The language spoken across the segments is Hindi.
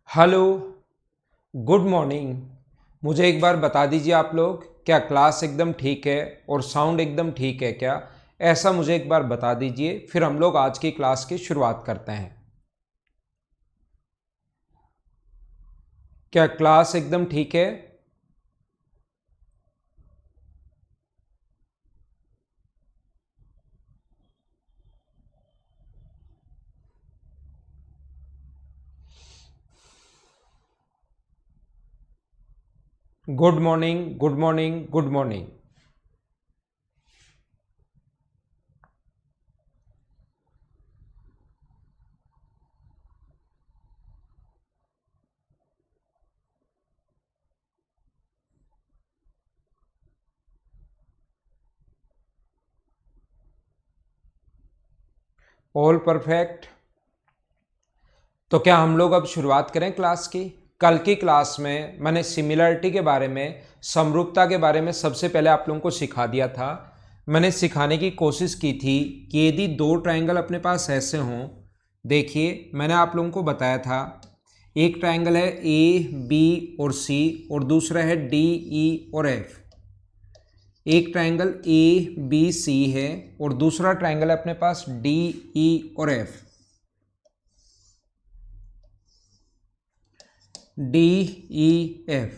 Hello, good morning. मुझे एक बार बता दीजिए आप लोग, क्या क्लास एकदम ठीक है और साउंड एकदम ठीक है क्या? ऐसा मुझे एक बार बता दीजिए, फिर हम लोग आज की क्लास की शुरुआत करते हैं। क्या क्लास एकदम ठीक है? Good morning, good morning, good morning. All perfect. तो क्या हम लोग अब शुरुआत करें क्लास की? कल की क्लास में मैंने सिमिलरिटी के बारे में, समरूपता के बारे में सबसे पहले आप लोगों को सिखा दिया था। मैंने सिखाने की कोशिश की थी कि यदि दो ट्रायंगल अपने पास ऐसे हों, देखिए मैंने आप लोगों को बताया था, एक ट्रायंगल है ए बी और सी और दूसरा है डी ई और एफ। एक ट्रायंगल ए बी सी है और दूसरा ट्रायंगल है अपने पास डी ई और एफ। D E F.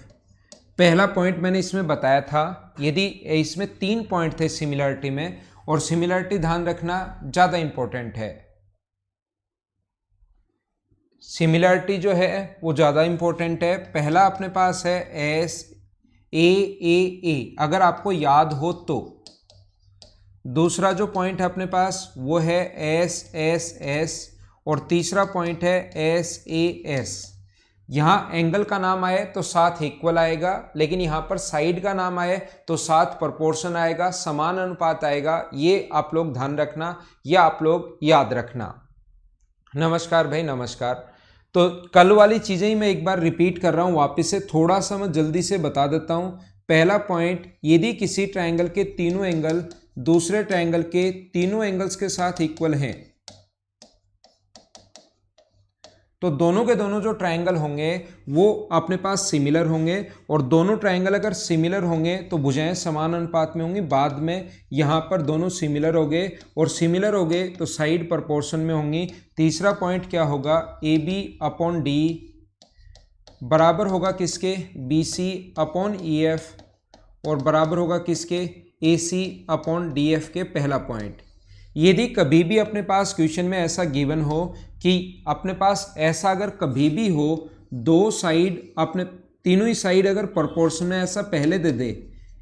पहला पॉइंट मैंने इसमें बताया था, यदि इसमें 3 पॉइंट थे सिमिलरिटी में, और सिमिलरिटी ध्यान रखना ज़्यादा इंपॉर्टेंट है। सिमिलरिटी जो है वो ज़्यादा इंपॉर्टेंट है। पहला अपने पास है एस ए, अगर आपको याद हो तो। दूसरा जो पॉइंट है अपने पास वो है एस एस एस और तीसरा पॉइंट है एस ए एस। यहाँ एंगल का नाम आए तो साथ इक्वल आएगा, लेकिन यहाँ पर साइड का नाम आए तो साथ प्रोपोर्शन आएगा, समान अनुपात आएगा। ये आप लोग ध्यान रखना, ये आप लोग याद रखना। नमस्कार भाई, नमस्कार। तो कल वाली चीज़ें ही मैं एक बार रिपीट कर रहा हूँ वापस से, थोड़ा सा मैं जल्दी से बता देता हूँ। पहला पॉइंट, यदि किसी ट्रायंगल के तीनों एंगल दूसरे ट्रायंगल के तीनों एंगल्स के साथ इक्वल हैं, तो दोनों के दोनों जो ट्रायंगल होंगे वो अपने पास सिमिलर होंगे, और दोनों ट्रायंगल अगर सिमिलर होंगे तो भुजाएं समान अनुपात में होंगी। बाद में यहाँ पर दोनों सिमिलर हो गए, और सिमिलर हो गए तो साइड प्रोपोर्शन में होंगी। तीसरा पॉइंट क्या होगा, ए बी अपॉन डी बराबर होगा किसके, B C upon E F, और बराबर होगा किसके, A C upon D F के। पहला पॉइंट, यदि कभी भी अपने पास क्वेश्चन में ऐसा गिवन हो कि अपने पास ऐसा अगर कभी भी हो, दो साइड अपने तीनों ही साइड अगर प्रोपोर्शन में ऐसा पहले दे दे,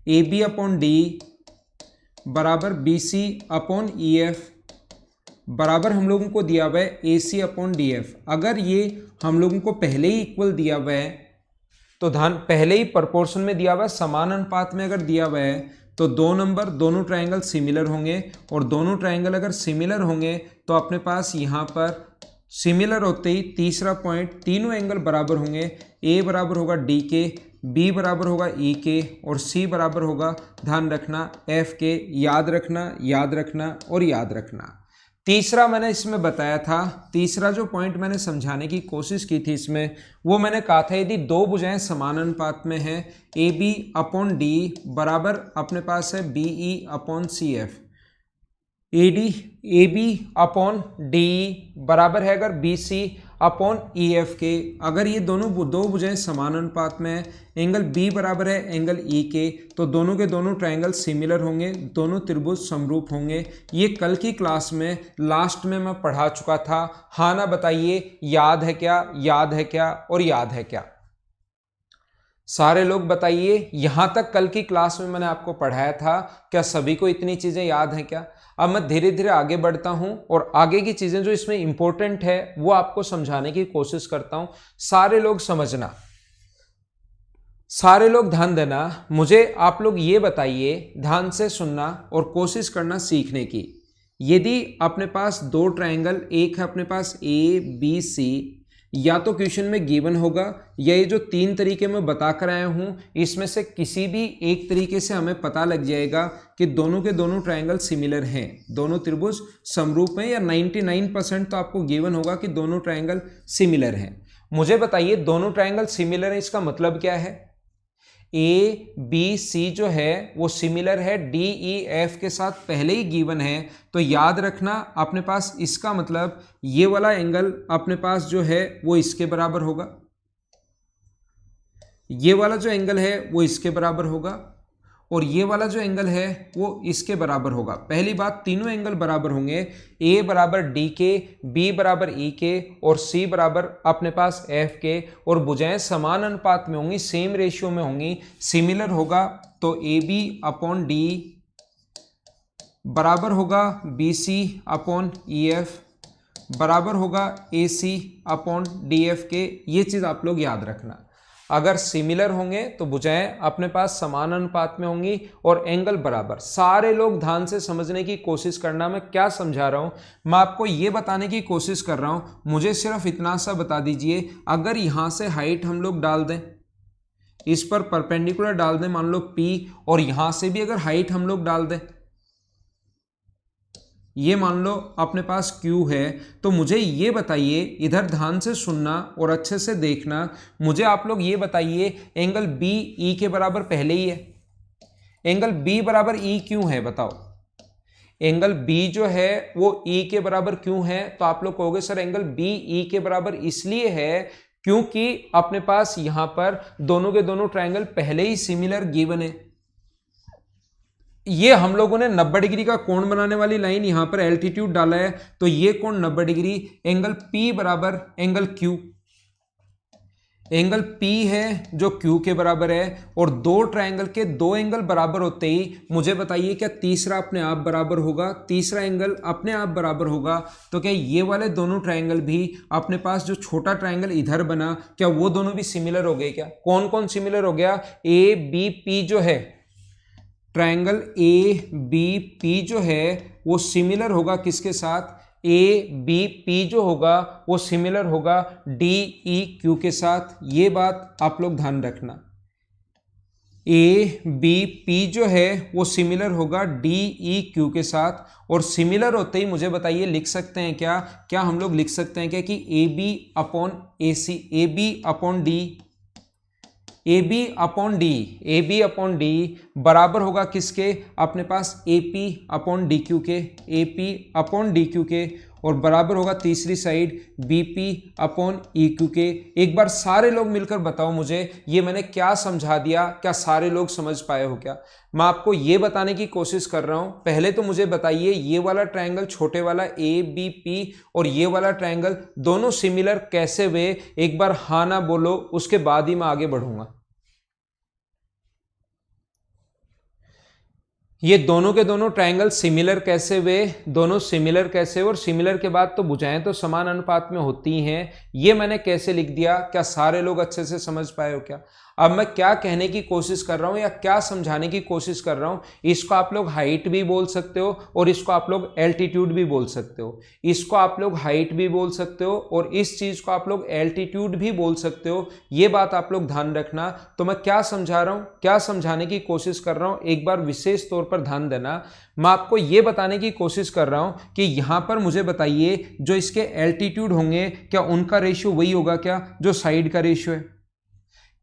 ए बी अपॉन डी बराबर B C upon E F बराबर हम लोगों को दिया हुआ है A C upon D F. अगर ये हम लोगों को पहले ही इक्वल दिया हुआ है, तो ध्यान, पहले ही प्रोपोर्शन में दिया हुआ है, समान अनुपात में अगर दिया हुआ है, तो दो नंबर दोनों ट्रायंगल सिमिलर होंगे, और दोनों ट्रायंगल अगर सिमिलर होंगे तो अपने पास यहाँ पर सिमिलर होते ही तीसरा पॉइंट, तीनों एंगल बराबर होंगे। ए बराबर होगा डी के, बी बराबर होगा ई के, और सी बराबर होगा, ध्यान रखना, एफ के। याद रखना, याद रखना और याद रखना। तीसरा मैंने इसमें बताया था, तीसरा जो पॉइंट मैंने समझाने की कोशिश की थी इसमें, वो मैंने कहा था यदि दो भुजाएं समान अनुपात में हैं, ए बी अपॉन डी बराबर अपने पास है B E upon C F. A B upon D बराबर है अगर B C upon E F के। अगर ये दोनों दो भुजाएं समान अनुपात में है, एंगल बी बराबर है एंगल ई के, तो दोनों के दोनों ट्रायंगल सिमिलर होंगे, दोनों त्रिभुज समरूप होंगे। ये कल की क्लास में लास्ट में मैं पढ़ा चुका था। हाँ ना बताइए, याद है क्या, याद है क्या और याद है क्या? सारे लोग बताइए, यहां तक कल की क्लास में मैंने आपको पढ़ाया था, क्या सभी को इतनी चीजें याद हैं क्या? अब मैं धीरे धीरे आगे बढ़ता हूं और आगे की चीजें जो इसमें इंपॉर्टेंट है वो आपको समझाने की कोशिश करता हूं। सारे लोग समझना, सारे लोग ध्यान देना। मुझे आप लोग ये बताइए, ध्यान से सुनना और कोशिश करना सीखने की। यदि अपने पास दो ट्रायंगल, एक है अपने पास ए बी सी, या तो क्वेश्चन में गिवन होगा, या ये जो तीन तरीके मैं बता कर आया हूं इसमें से किसी भी एक तरीके से हमें पता लग जाएगा कि दोनों के दोनों ट्रायंगल सिमिलर हैं, दोनों त्रिभुज समरूप हैं, या 99% तो आपको गिवन होगा कि दोनों ट्रायंगल सिमिलर हैं। मुझे बताइए दोनों ट्रायंगल सिमिलर है, इसका मतलब क्या है? ए बी सी जो है वो सिमिलर है डी ई एफ के साथ, पहले ही गिवन है। तो याद रखना अपने पास, इसका मतलब ये वाला एंगल अपने पास जो है वो इसके बराबर होगा, ये वाला जो एंगल है वो इसके बराबर होगा, और ये वाला जो एंगल है वो इसके बराबर होगा। पहली बात, तीनों एंगल बराबर होंगे, ए बराबर डी के, बी बराबर ई के और सी बराबर अपने पास एफ के, और भुजाएं समान अनुपात में होंगी, सेम रेशियो में होंगी, सिमिलर होगा। तो ए बी अपॉन डी बराबर होगा B C upon E F बराबर होगा A C upon D F के। ये चीज़ आप लोग याद रखना, अगर सिमिलर होंगे तो भुजाएं अपने पास समान अनुपात में होंगी और एंगल बराबर। सारे लोग ध्यान से समझने की कोशिश करना, मैं क्या समझा रहा हूं, मैं आपको ये बताने की कोशिश कर रहा हूं। मुझे सिर्फ इतना सा बता दीजिए, अगर यहां से हाइट हम लोग डाल दें, इस पर परपेंडिकुलर डाल दें, मान लो P, और यहां से भी अगर हाइट हम लोग डाल दें, ये मान लो अपने पास Q है, तो मुझे ये बताइए, इधर ध्यान से सुनना और अच्छे से देखना, मुझे आप लोग ये बताइए एंगल बी ई के बराबर पहले ही है, एंगल बी बराबर ई क्यों है? बताओ, एंगल बी जो है वो ई के बराबर क्यों है? तो आप लोग कहोगे सर एंगल बी ई के बराबर इसलिए है क्योंकि अपने पास यहां पर दोनों के दोनों ट्रायंगल पहले ही सिमिलर गिवन है। ये हम लोगों ने 90 डिग्री का कोण बनाने वाली लाइन यहां पर एल्टीट्यूड डाला है, तो ये कोण 90 डिग्री, एंगल P बराबर एंगल Q, एंगल P है जो Q के बराबर है, और दो ट्रायंगल के दो एंगल बराबर होते ही मुझे बताइए क्या तीसरा अपने आप बराबर होगा? तीसरा एंगल अपने आप बराबर होगा, तो क्या ये वाले दोनों ट्रायंगल भी अपने पास जो छोटा ट्रायंगल इधर बना, क्या वो दोनों भी सिमिलर हो गए? क्या कौन कौन सिमिलर हो गया? ए बी पी जो है, ट्रायंगल ए बी पी जो है वो सिमिलर होगा किसके साथ? ए बी पी जो होगा वो सिमिलर होगा डी ई क्यू के साथ। ये बात आप लोग ध्यान रखना, ए बी पी जो है वो सिमिलर होगा डी ई क्यू के साथ, और सिमिलर होते ही मुझे बताइए लिख सकते हैं क्या? क्या हम लोग लिख सकते हैं क्या कि A B upon A C, A B upon D, A B upon D, A B upon D बराबर होगा किसके? अपने पास A P upon D Q K, A P upon D Q K, और बराबर होगा तीसरी side B P upon E Q K. एक बार सारे लोग मिलकर बताओ मुझे ये मैंने क्या समझा दिया, क्या सारे लोग समझ पाए हो? क्या मैं आपको ये बताने की कोशिश कर रहा हूं, पहले तो मुझे बताइए ये वाला ट्रायंगल छोटे वाला ए बी पी और ये वाला ट्रायंगल दोनों सिमिलर कैसे हुए? एक बार हाँ ना बोलो, उसके बाद ही मैं आगे बढ़ूंगा। ये दोनों के दोनों ट्रायंगल सिमिलर कैसे हुए? दोनों सिमिलर कैसे हुए? और सिमिलर के बाद तो भुजाएं तो समान अनुपात में होती हैं, ये मैंने कैसे लिख दिया? क्या सारे लोग अच्छे से समझ पाए हो? क्या अब मैं क्या कहने की कोशिश कर रहा हूं या क्या समझाने की कोशिश कर रहा हूं? इसको आप लोग हाइट भी बोल सकते हो और इसको आप लोग एल्टीट्यूड भी बोल सकते हो, इसको आप लोग हाइट भी बोल सकते हो और इस चीज को आप लोग एल्टीट्यूड भी बोल सकते हो। ये बात आप लोग ध्यान रखना। तो मैं क्या समझा रहा हूं, क्या समझाने की कोशिश कर रहा हूं, एक बार विशेष तौर पर ध्यान देना। मैं आपको यह बताने की कोशिश कर रहा हूं कि यहां पर मुझे बताइए जो इसके एल्टीट्यूड होंगे क्या उनका रेशियो वही होगा क्या जो साइड का रेशियो है?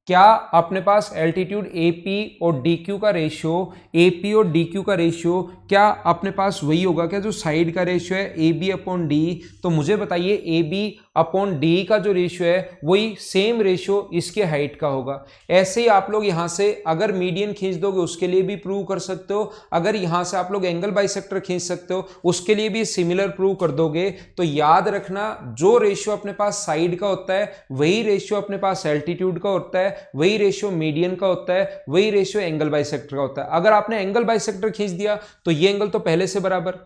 क्या अपने पास एल्टीट्यूड AP और DQ का रेशियो, AP और DQ का रेशियो क्या अपने पास वही होगा क्या जो साइड का रेशियो है AB अपॉन D? तो मुझे बताइए AB अपॉन D का जो रेशियो है वही सेम रेशियो इसके हाइट का होगा। ऐसे ही आप लोग यहाँ से अगर मीडियन खींच दोगे उसके लिए भी प्रूव कर सकते हो, अगर यहाँ से आप लोग एंगल बाइसेक्टर खींच सकते हो उसके लिए भी सिमिलर प्रूव कर दोगे। तो याद रखना जो रेशियो अपने पास साइड का होता है वही रेशियो अपने पास एल्टीट्यूड का होता है, वही रेशियो मीडियन का होता है, वही रेशियो एंगल बाइसेक्टर का होता है। अगर आपने एंगल बाइसेक्टर खींच दिया तो ये एंगल तो पहले से बराबर,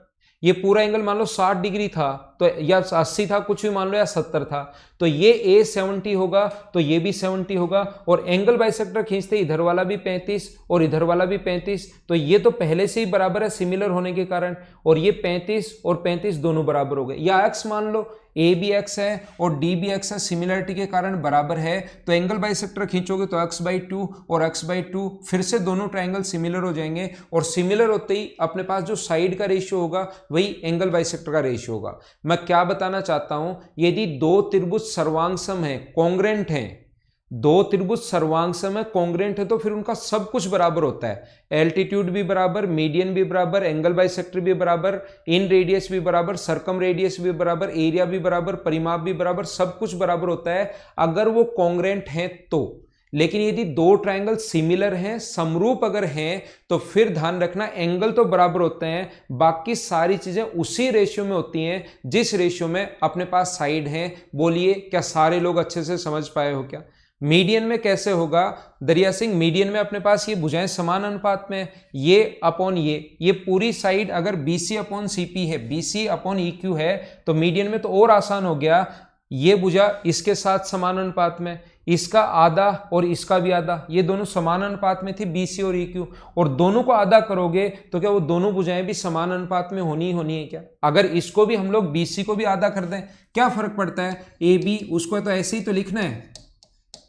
ये पूरा एंगल मान लो 60 डिग्री था तो या 80 था, कुछ भी मान लो, या 70 था, तो ये A 70 होगा तो ये भी 70 होगा। और एंगल बाइसेक्टर खींचते इधर वाला भी 35 और इधर वाला भी 35, तो ये तो पहले से ही बराबर है सिमिलर होने के कारण, और ये 35 और 35 दोनों बराबर हो गए। या x मान लो ए भी एक्स है और डी भी एक्स है, सिमिलरिटी के कारण बराबर है, तो एंगल बाइसेक्टर खींचोगे तो x/2 और x/2 फिर से दोनों ट्रायंगल सिमिलर हो जाएंगे, और सिमिलर होते ही अपने पास जो साइड का रेशियो होगा वही एंगल बाइसेक्टर का रेशियो होगा। मैं क्या बताना चाहता हूं, यदि दो त्रिभुज सर्वांगसम है, कॉन्ग्रेंट हैं, दो त्रिभुज सर्वांगसम है, कॉन्ग्रेंट है, तो फिर उनका सब कुछ बराबर होता है। एल्टीट्यूड भी बराबर, मीडियन भी बराबर, एंगल बाइसेक्टर भी बराबर, इन रेडियस भी बराबर, सरकम रेडियस भी बराबर, एरिया भी बराबर, परिमाप भी बराबर, सब कुछ बराबर होता है अगर वो कॉन्ग्रेंट हैं तो। लेकिन यदि दो ट्रायंगल सिमिलर हैं, समरूप अगर हैं, तो फिर ध्यान रखना एंगल तो बराबर होते हैं, बाकी सारी चीजें उसी रेशियो में होती हैं जिस रेशियो में अपने पास साइड हैं। बोलिए क्या सारे लोग अच्छे से समझ पाए हो क्या? मीडियन में कैसे होगा दरिया सिंह? मीडियन में अपने पास ये भुजाएं समान अनुपात में, ये अपॉन ये पूरी साइड अगर BC अपॉन CP है, BC अपॉन EQ है, तो मीडियन में तो और आसान हो गया, ये भुजा इसके साथ समान अनुपात में, इसका आधा और इसका भी आधा, ये दोनों समान अनुपात में थी BC और EQ, और दोनों को आधा करोगे तो क्या वो दोनों भुजाएं भी समान अनुपात में होनी है क्या? अगर इसको भी हम लोग BC को भी आधा कर दें, क्या फर्क पड़ता है? AB उसको तो ऐसे ही तो लिखना है,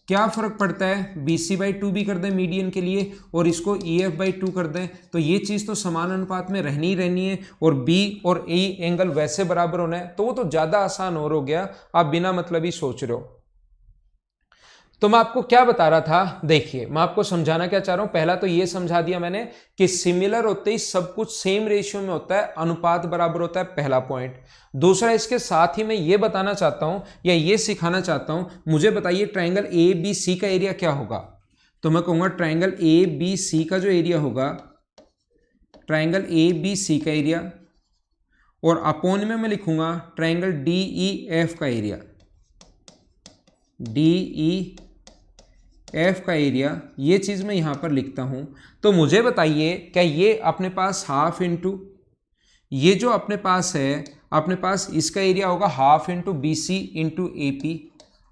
क्या फर्क पड़ता है? BC/2 भी कर दें मीडियन के लिए, और इसको EF/2 कर दें, तो ये चीज तो समान अनुपात में रहनी ही रहनी है, और B और E एंगल वैसे बराबर होना है, तो वो तो ज्यादा आसान और हो गया। आप बिना मतलब ही सोच रहे हो। तो मैं आपको क्या बता रहा था, देखिए मैं आपको समझाना क्या चाह रहा हूं। पहला तो ये समझा दिया मैंने कि सिमिलर होते ही सब कुछ सेम रेशियो में होता है, अनुपात बराबर होता है, पहला पॉइंट। दूसरा, इसके साथ ही मैं ये बताना चाहता हूं या ये सिखाना चाहता हूं, मुझे बताइए ट्रायंगल ABC का एरिया क्या होगा? तो मैं कहूंगा ट्रायंगल ABC का जो एरिया होगा, ट्रायंगल ABC का एरिया, और अपोन में मैं लिखूंगा ट्रायंगल DEF का एरिया, DEF का एरिया, ये चीज मैं यहां पर लिखता हूं। तो मुझे बताइए क्या ये अपने पास हाफ इंटू ये जो अपने पास है, अपने पास इसका एरिया होगा half into BC into AP,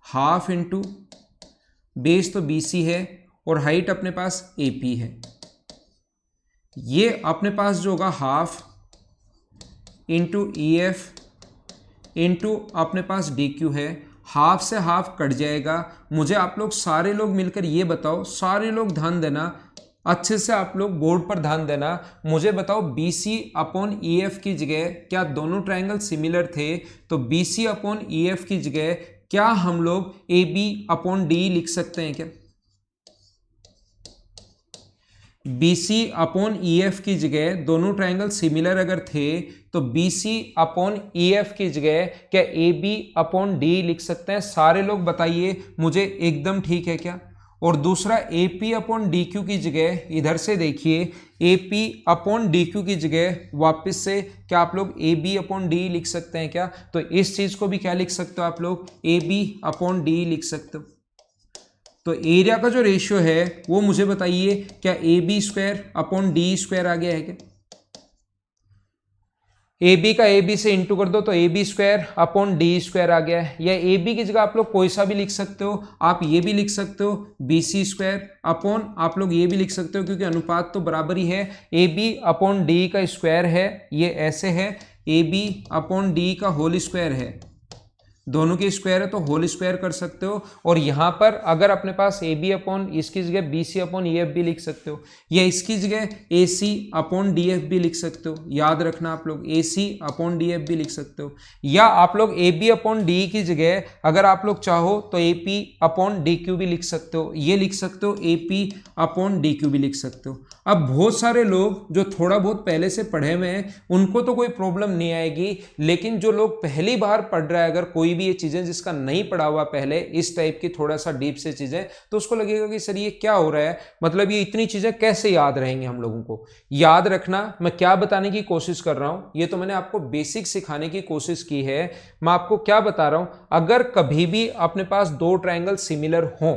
half into base तो BC है और हाइट अपने पास AP है। ये अपने पास जो होगा हाफ इंटू EF इंटू अपने पास DQ है, हाफ से हाफ कट जाएगा। मुझे आप लोग सारे लोग मिलकर ये बताओ, सारे लोग ध्यान देना, अच्छे से आप लोग बोर्ड पर ध्यान देना, मुझे बताओ BC अपॉन EF की जगह क्या दोनों ट्रायंगल सिमिलर थे? तो BC अपॉन EF की जगह क्या हम लोग AB अपॉन DE लिख सकते हैं क्या? BC अपॉन EF की जगह दोनों ट्रायंगल सिमिलर अगर थे तो BC अपॉन EF की जगह क्या AB अपॉन D लिख सकते हैं? सारे लोग बताइए मुझे, एकदम ठीक है क्या? और दूसरा, AP अपॉन DQ की जगह इधर से देखिए, AP अपॉन DQ की जगह वापस से क्या आप लोग AB अपॉन D लिख सकते हैं क्या? तो इस चीज को भी क्या लिख सकते हो आप लोग? AB अपॉन D लिख सकते हो। तो एरिया का जो रेशियो है वो मुझे बताइए, क्या AB² अपॉन D² आ गया है क्या? AB का AB से इंटू कर दो तो AB² अपॉन D² आ गया है। या AB की जगह आप लोग कोई सा भी लिख सकते हो, आप ये भी लिख सकते हो BC² अपॉन, आप लोग ये भी लिख सकते हो क्योंकि अनुपात तो बराबर ही है, AB अपॉन D का स्क्वायर है, ये ऐसे है, AB अपॉन D का होल स्क्वायर है, दोनों के स्क्वायर है तो होल स्क्वायर कर सकते हो। और यहां पर अगर अपने पास AB अपॉन इसकी जगह BC अपॉन EF भी लिख सकते हो, या इसकी जगह AC अपॉन DF भी लिख सकते हो, याद रखना आप लोग AC अपॉन DF भी लिख सकते हो। या आप लोग AB अपॉन DE की जगह अगर आप लोग चाहो तो AP अपॉन DQ भी लिख सकते हो, ये लिख सकते हो AP अपॉन DQ भी लिख सकते हो। अब बहुत सारे लोग जो थोड़ा बहुत पहले से पढ़े हुए हैं उनको तो कोई प्रॉब्लम नहीं आएगी, लेकिन जो लोग पहली बार पढ़ रहा है, अगर कोई भी ये चीजें जिसका नहीं पढ़ा हुआ पहले, इस टाइप की थोड़ा सा डीप से चीजें, तो उसको लगेगा कि सर ये क्या हो रहा है, मतलब ये इतनी चीजें कैसे याद रहेंगी हम लोगों को। याद रखना मैं क्या बताने की कोशिश कर रहा हूं, ये तो मैंने आपको बेसिक सिखाने की कोशिश की है। मैं आपको क्या बता रहा हूं, अगर कभी भी अपने पास दो ट्रायंगल सिमिलर हों,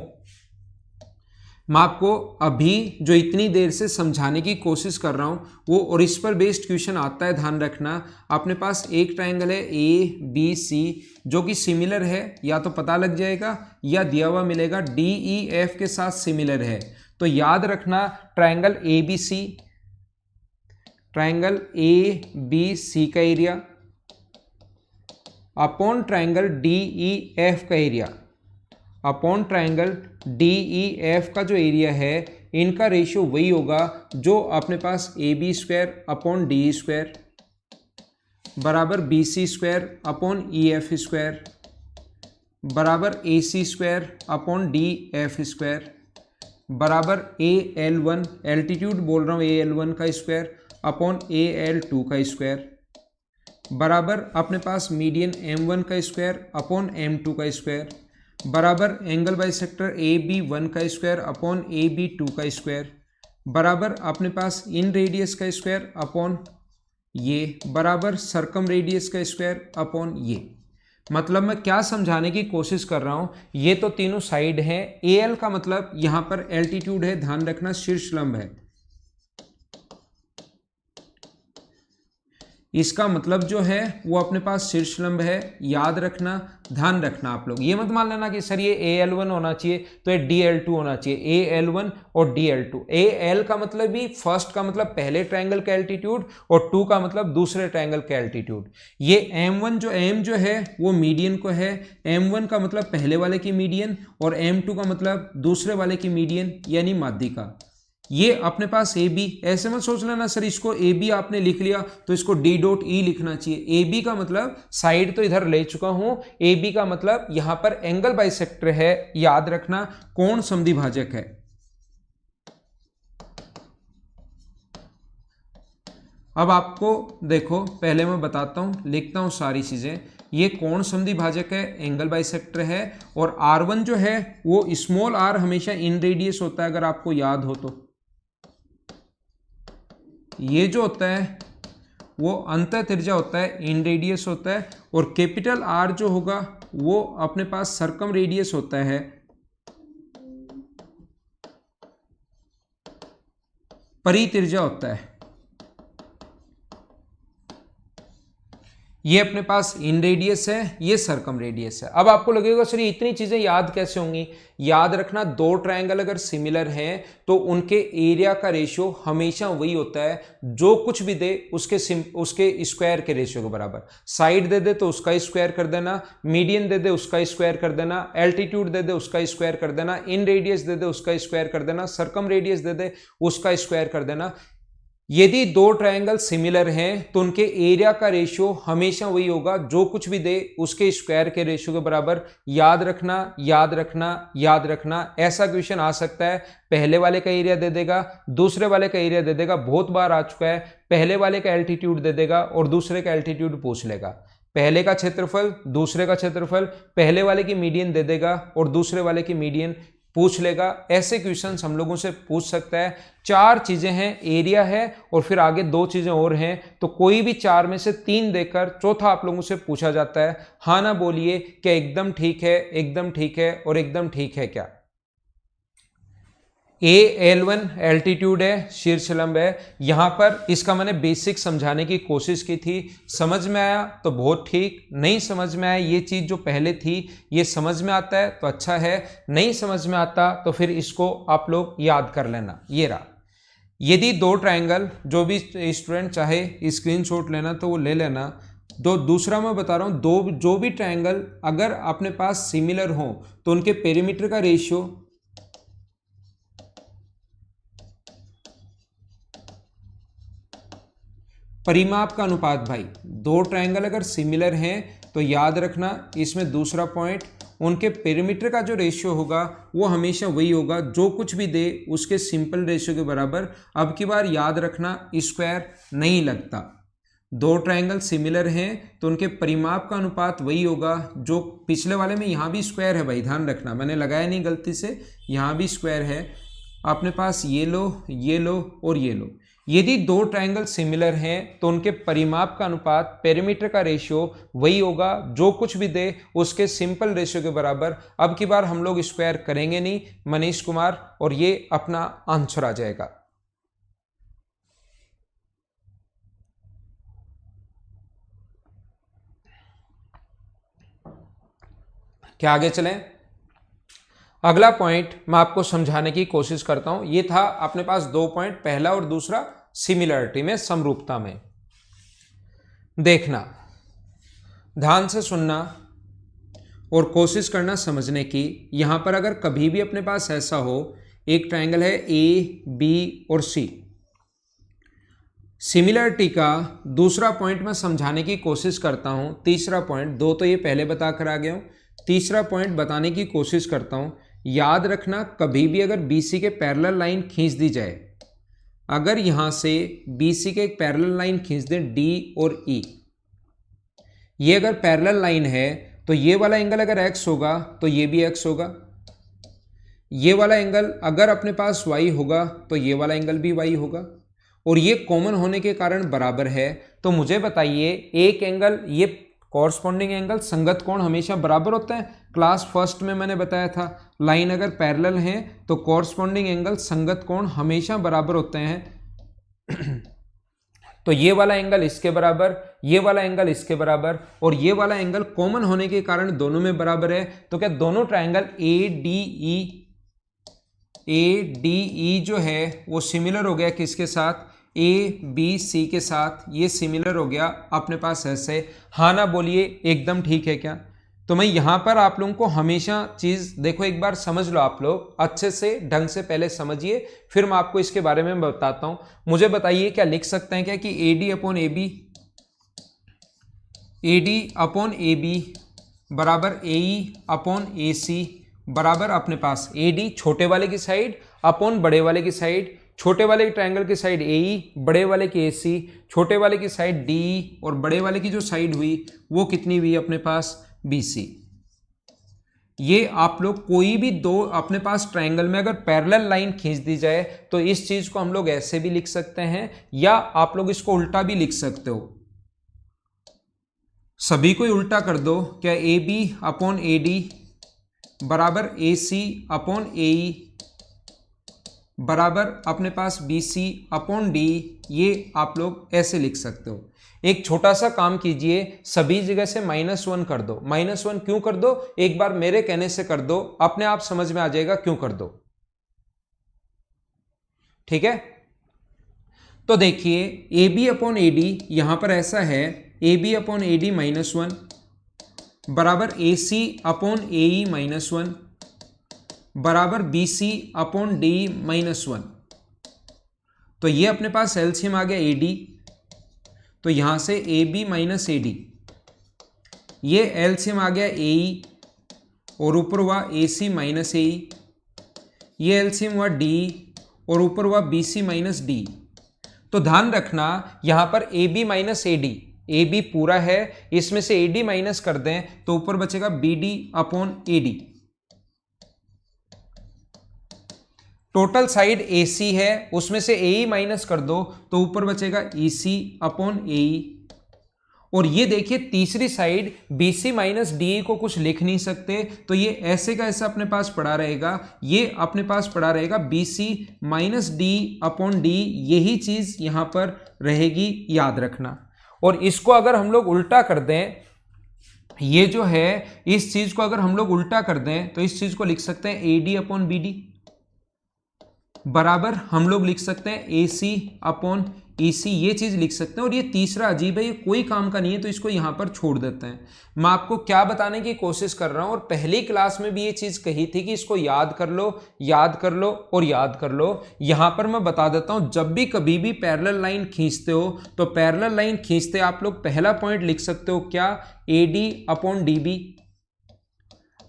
मैं आपको अभी जो इतनी देर से समझाने की कोशिश कर रहा हूं वो, और इस पर बेस्ड क्वेश्चन आता है, ध्यान रखना। अपने पास एक ट्रायंगल है ABC जो कि सिमिलर है, या तो पता लग जाएगा या दिया हुआ मिलेगा DEF के साथ सिमिलर है। तो याद रखना ट्रायंगल ABC, ट्रायंगल ABC का एरिया अपॉन ट्रायंगल DEF का एरिया, अपॉन ट्रायंगल DEF का जो एरिया है, इनका रेशियो वही होगा जो अपने पास AB² अपॉन DE²। बराबर B C square upon E F square बराबर A C square upon D F square बराबर ए एल वन, एल्टीट्यूड बोल रहा हूँ, ए एल वन का square upon A L two का स्क्वायर बराबर अपने पास मीडियन एम वन का स्क्वायर अपॉन एम टू का स्क्वायर बराबर angle bisector A B one का square upon A B two का स्क्वायर बराबर अपने पास इन रेडियस का स्क्वायर अपॉन ये बराबर सरकम रेडियस का स्क्वायर अपॉन ये। मतलब मैं क्या समझाने की कोशिश कर रहा हूं, ये तो तीनों साइड हैं। ए एल का मतलब यहां पर एल्टीट्यूड है, ध्यान रखना शीर्ष लंब है। इसका मतलब जो है वो अपने पास शीर्ष लंब है, याद रखना, ध्यान रखना आप लोग। ये मत मान लेना कि सर ये ए एल वन होना चाहिए तो ये डी एल टू होना चाहिए, ए एल वन और D L two. A L का मतलब भी फर्स्ट का मतलब पहले ट्रायंगल का एल्टीट्यूड और टू का मतलब दूसरे ट्रायंगल का एल्टीट्यूड। ये एम वन जो एम जो है वो मीडियन को है, एम वन का मतलब पहले वाले की मीडियन और एम टू का मतलब दूसरे वाले की मीडियन यानी माध्यिका। ये अपने पास ए बी, ऐसे मत सोच लेना सर इसको ए बी आपने लिख लिया तो इसको डी डॉट ई लिखना चाहिए। ए बी का मतलब साइड तो इधर ले चुका हूं, ए बी का मतलब यहां पर एंगल बाइसेक्टर है, याद रखना कोण समद्विभाजक है। अब आपको देखो पहले मैं बताता हूं, लिखता हूं सारी चीजें। ये कोण समद्विभाजक है, एंगल बाइसेक्टर है और R1 जो है वो स्मॉल r हमेशा इन रेडियस होता है, अगर आपको याद हो तो। ये जो होता है वो अंतः त्रिज्या होता है, इन रेडियस होता है और कैपिटल R जो होगा वो अपने पास सरकम रेडियस होता है, परित्रिज्या होता है। ये अपने पास इन रेडियस है, ये सरकम रेडियस है। अब आपको लगेगा सर ये इतनी चीजें याद कैसे होंगी? याद रखना दो ट्रायंगल अगर सिमिलर हैं तो उनके एरिया का रेशियो हमेशा वही होता है, जो कुछ भी दे उसके स्क्वायर के रेशियो के बराबर। साइड दे दे तो उसका स्क्वायर कर देना, मीडियन दे दे उसका स्क्वायर कर देना, एल्टीट्यूड दे दे उसका स्क्वायर कर देना, इन रेडियस दे दे उसका स्क्वायर कर देना, सरकम रेडियस दे दे उसका स्क्वायर कर देना। यदि दो ट्रायंगल सिमिलर हैं तो उनके एरिया का रेशियो हमेशा वही होगा, जो कुछ भी दे उसके स्क्वायर के रेशियो के बराबर। याद रखना, याद रखना, याद रखना। ऐसा क्वेश्चन आ सकता है, पहले वाले का एरिया दे देगा, दूसरे वाले का एरिया दे देगा, बहुत बार आ चुका है। पहले वाले का एल्टीट्यूड दे देगा और दूसरे का एल्टीट्यूड पूछ लेगा। पहले का क्षेत्रफल, दूसरे का क्षेत्रफल, पहले वाले की मीडियन दे देगा और दूसरे वाले की मीडियन पूछ लेगा। ऐसे क्वेश्चंस हम लोगों से पूछ सकता है। चार चीजें हैं, एरिया है और फिर आगे दो चीजें और हैं, तो कोई भी चार में से तीन देकर चौथा आप लोगों से पूछा जाता है। हाँ ना बोलिए, क्या एकदम ठीक है, एकदम ठीक है और एकदम ठीक है क्या? A-L1 एल्टीट्यूड है, शीर्ष लंब है। यहां पर इसका मैंने बेसिक समझाने की कोशिश की थी, समझ में आया तो बहुत ठीक, नहीं समझ में आया ये चीज जो पहले थी ये समझ में आता है तो अच्छा है, नहीं समझ में आता तो फिर इसको आप लोग याद कर लेना। ये रहा, यदि दो ट्रायंगल, जो भी स्टूडेंट चाहे स्क्रीनशॉट लेना तो वो ले लेना। दूसरा मैं बता रहा हूं, जो भी ट्रायंगल अगर अपने पास सिमिलर हो तो उनके पेरीमीटर का रेशियो, परिमाप का अनुपात, भाई दो ट्रायंगल अगर सिमिलर हैं तो याद रखना इसमें दूसरा पॉइंट, उनके पेरीमीटर का जो रेशियो होगा वो हमेशा वही होगा, जो कुछ भी दे उसके सिंपल रेशियो के बराबर। अब की बार याद रखना स्क्वायर नहीं लगता। दो ट्रायंगल सिमिलर हैं तो उनके परिमाप का अनुपात वही होगा, जो पिछले वाले में यहाँ भी स्क्वायर है भाई, ध्यान रखना मैंने लगाया नहीं गलती से, यहाँ भी स्क्वायर है। अपने पास ये लो, ये लो और ये लो। यदि दो ट्रायंगल सिमिलर हैं तो उनके परिमाप का अनुपात, पेरीमीटर का रेशियो वही होगा, जो कुछ भी दे उसके सिंपल रेशियो के बराबर। अब की बार हम लोग स्क्वायर करेंगे नहीं मनीष कुमार, और ये अपना आंसर आ जाएगा। क्या आगे चलें? अगला पॉइंट मैं आपको समझाने की कोशिश करता हूं। ये था अपने पास दो पॉइंट, पहला और दूसरा सिमिलरिटी में, समरूपता में। देखना, ध्यान से सुनना और कोशिश करना समझने की। यहां पर अगर कभी भी अपने पास ऐसा हो, एक ट्रायंगल है ए बी और सी, सिमिलरिटी का दूसरा पॉइंट मैं समझाने की कोशिश करता हूं। तीसरा पॉइंट, दो तो ये पहले बता कर आ गया हूं, तीसरा पॉइंट बताने की कोशिश करता हूं। याद रखना, कभी भी अगर BC के पैरेलल लाइन खींच दी जाए, अगर यहां से BC के एक पैरेलल लाइन खींच दें D और E, ये अगर पैरेलल लाइन है तो ये वाला एंगल अगर x होगा तो ये भी x होगा, ये वाला एंगल अगर अपने पास y होगा तो ये वाला एंगल भी y होगा, और ये कॉमन होने के कारण बराबर है। तो मुझे बताइए, एक एंगल, ये कॉरस्पॉन्डिंग एंगल, संगत कोण हमेशा बराबर होता है। क्लास फर्स्ट में मैंने बताया था, लाइन अगर पैरेलल है तो कॉरस्पॉन्डिंग एंगल, संगत कोण हमेशा बराबर होते हैं। तो ये वाला एंगल इसके बराबर, ये वाला एंगल इसके बराबर, और ये वाला एंगल कॉमन होने के कारण दोनों में बराबर है। तो क्या दोनों ट्रायंगल ADE जो है वो सिमिलर हो गया किसके साथ? ABC के साथ। ये सिमिलर हो गया अपने पास ऐसे। हाँ ना बोलिए, एकदम ठीक है क्या? तो मैं यहां पर आप लोगों को हमेशा चीज देखो, एक बार समझ लो, आप लोग अच्छे से ढंग से पहले समझिए, फिर मैं आपको इसके बारे में बताता हूं। मुझे बताइए, क्या लिख सकते हैं क्या कि AD अपॉन AB बराबर AE अपॉन AC बराबर अपने पास AD छोटे वाले की साइड अपॉन बड़े वाले की साइड, छोटे वाले के ट्रायंगल की साइड AE, बड़े वाले की AC, छोटे वाले की साइड DE, और बड़े वाले की जो साइड हुई वो कितनी हुई अपने पास? BC। ये आप लोग कोई भी दो अपने पास ट्रायंगल में अगर पैरेलल लाइन खींच दी जाए तो इस चीज को हम लोग ऐसे भी लिख सकते हैं, या आप लोग इसको उल्टा भी लिख सकते हो। सभी को उल्टा कर दो, क्या AB अपॉन AD बराबर AC अपॉन AE बराबर अपने पास BC अपॉन D, ये आप लोग ऐसे लिख सकते हो। एक छोटा सा काम कीजिए, सभी जगह से -1 कर दो। -1 क्यों कर दो? एक बार मेरे कहने से कर दो, अपने आप समझ में आ जाएगा क्यों कर दो। ठीक है, तो देखिए AB अपॉन AD यहां पर ऐसा है, AB अपॉन AD -1 बराबर AC अपॉन AE -1 बराबर BC अपॉन D -1। तो ये अपने पास एलसीएम आ गया AD, तो यहां से AB माइनस AD, ये एलसीएम आ गया AE, और ऊपर हुआ AC माइनस AE, ये एलसीएम हुआ DE, और ऊपर हुआ BC माइनस D। तो ध्यान रखना, यहां पर AB माइनस AD, AB पूरा है, इसमें से AD माइनस कर दें तो ऊपर बचेगा BD upon AD। Total side AC है, उसमें से AE माइनस कर दो तो ऊपर बचेगा EC अपॉन AE। और ये देखिए तीसरी साइड BC माइनस DE को कुछ लिख नहीं सकते, तो ये ऐसे का ऐसा अपने पास पड़ा रहेगा, ये अपने पास पड़ा रहेगा BC minus D upon D, यही चीज यहां पर रहेगी, याद रखना। और इसको अगर हम लोग उल्टा कर दें, ये जो है इस चीज को अगर हम लोग उल्टा कर दें तो इस चीज को लिख सकते हैं AD अपॉन BD बराबर हम लोग लिख सकते हैं AC अपॉन EC, ये चीज लिख सकते हैं। और ये तीसरा अजीब है, ये कोई काम का नहीं है, तो इसको यहां पर छोड़ देते हैं। मैं आपको क्या बताने की कोशिश कर रहा हूं, और पहली क्लास में भी ये चीज कही थी कि इसको याद कर लो, याद कर लो और याद कर लो। यहां पर मैं बता देता हूं, जब भी कभी भी पैरेलल लाइन खींचते हो तो पैरेलल लाइन खींचते आप लोग पहला पॉइंट लिख सकते हो क्या? AD upon DB।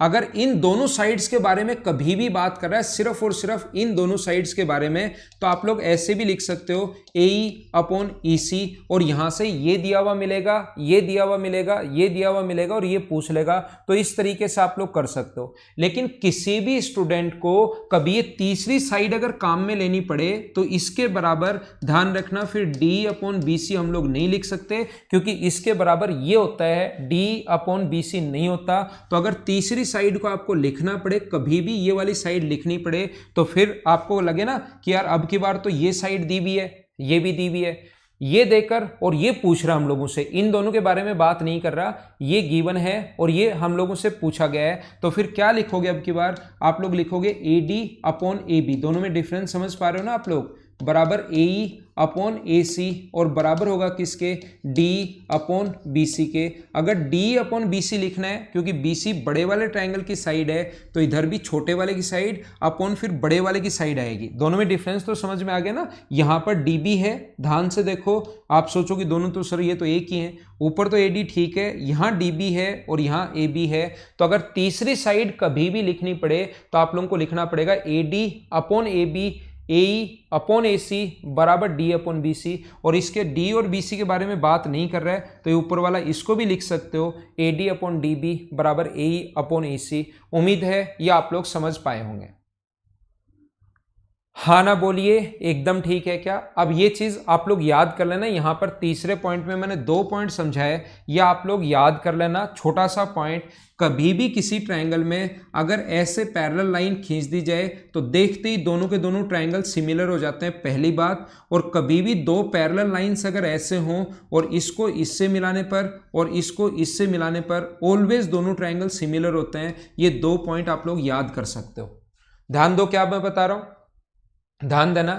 अगर इन दोनों साइड्स के बारे में कभी भी बात कर रहा है, सिर्फ और सिर्फ इन दोनों साइड्स के बारे में, तो आप लोग ऐसे भी लिख सकते हो AE अपॉन EC, और यहां से ये दिया हुआ मिलेगा, ये दिया हुआ मिलेगा, ये दिया हुआ मिलेगा, और ये पूछ लेगा, तो इस तरीके से आप लोग कर सकते हो। लेकिन किसी भी स्टूडेंट को कभी ये तीसरी साइड अगर काम में लेनी पड़े तो इसके बराबर ध्यान रखना, फिर D अपॉन BC हम लोग नहीं लिख सकते, क्योंकि इसके बराबर ये होता है, D अपॉन BC नहीं होता। तो अगर तीसरी साइड को आपको लिखना पड़े, कभी भी ये वाली साइड लिखनी पड़े, तो फिर आपको लगे ना कि यार अब की बार तो ये साइड दी भी है, ये भी दी भी है, ये देकर और ये पूछ रहा हम लोगों से, इन दोनों के बारे में बात नहीं कर रहा, ये गिवन है और ये हम लोगों से पूछा गया है। तो फिर क्या लिखोगे अब की बार? आप लोग लिखोगे AD अपॉन AB। दोनों में डिफरेंस समझ पा रहे हो ना आप लोग? बराबर AE अपॉन AC और बराबर होगा किसके, D अपॉन BC के। अगर D अपॉन BC लिखना है क्योंकि BC बड़े वाले ट्रायंगल की साइड है तो इधर भी छोटे वाले की साइड अपॉन फिर बड़े वाले की साइड आएगी। दोनों में डिफरेंस तो समझ में आ गया ना। यहाँ पर DB है, ध्यान से देखो, आप सोचो कि दोनों तो सर ये तो एक ही है, ऊपर तो AD ठीक है, यहाँ DB है और यहाँ AB है। तो अगर तीसरी साइड कभी भी लिखनी पड़े तो आप लोगों को लिखना पड़ेगा AD upon AB AE upon AC बराबर D अपॉन BC। और इसके D और BC के बारे में बात नहीं कर रहा है तो ये ऊपर वाला इसको भी लिख सकते हो, AD अपॉन DB बराबर AE अपॉन AC। उम्मीद है ये आप लोग समझ पाए होंगे। हाँ ना बोलिए, एकदम ठीक है क्या। अब ये चीज आप लोग याद कर लेना, यहां पर तीसरे पॉइंट में मैंने 2 पॉइंट समझाए, ये आप लोग याद कर लेना। छोटा सा पॉइंट, कभी भी किसी ट्रायंगल में अगर ऐसे पैरेलल लाइन खींच दी जाए तो देखते ही दोनों के दोनों ट्रायंगल सिमिलर हो जाते हैं, पहली बात। और कभी भी 2 पैरेलल लाइंस अगर ऐसे हों और इसको इससे मिलाने पर और इसको इससे मिलाने पर ऑलवेज दोनों ट्रायंगल सिमिलर होते हैं। ये 2 पॉइंट आप लोग याद कर सकते हो। ध्यान दो क्या मैं बता रहा हूं, ध्यान देना।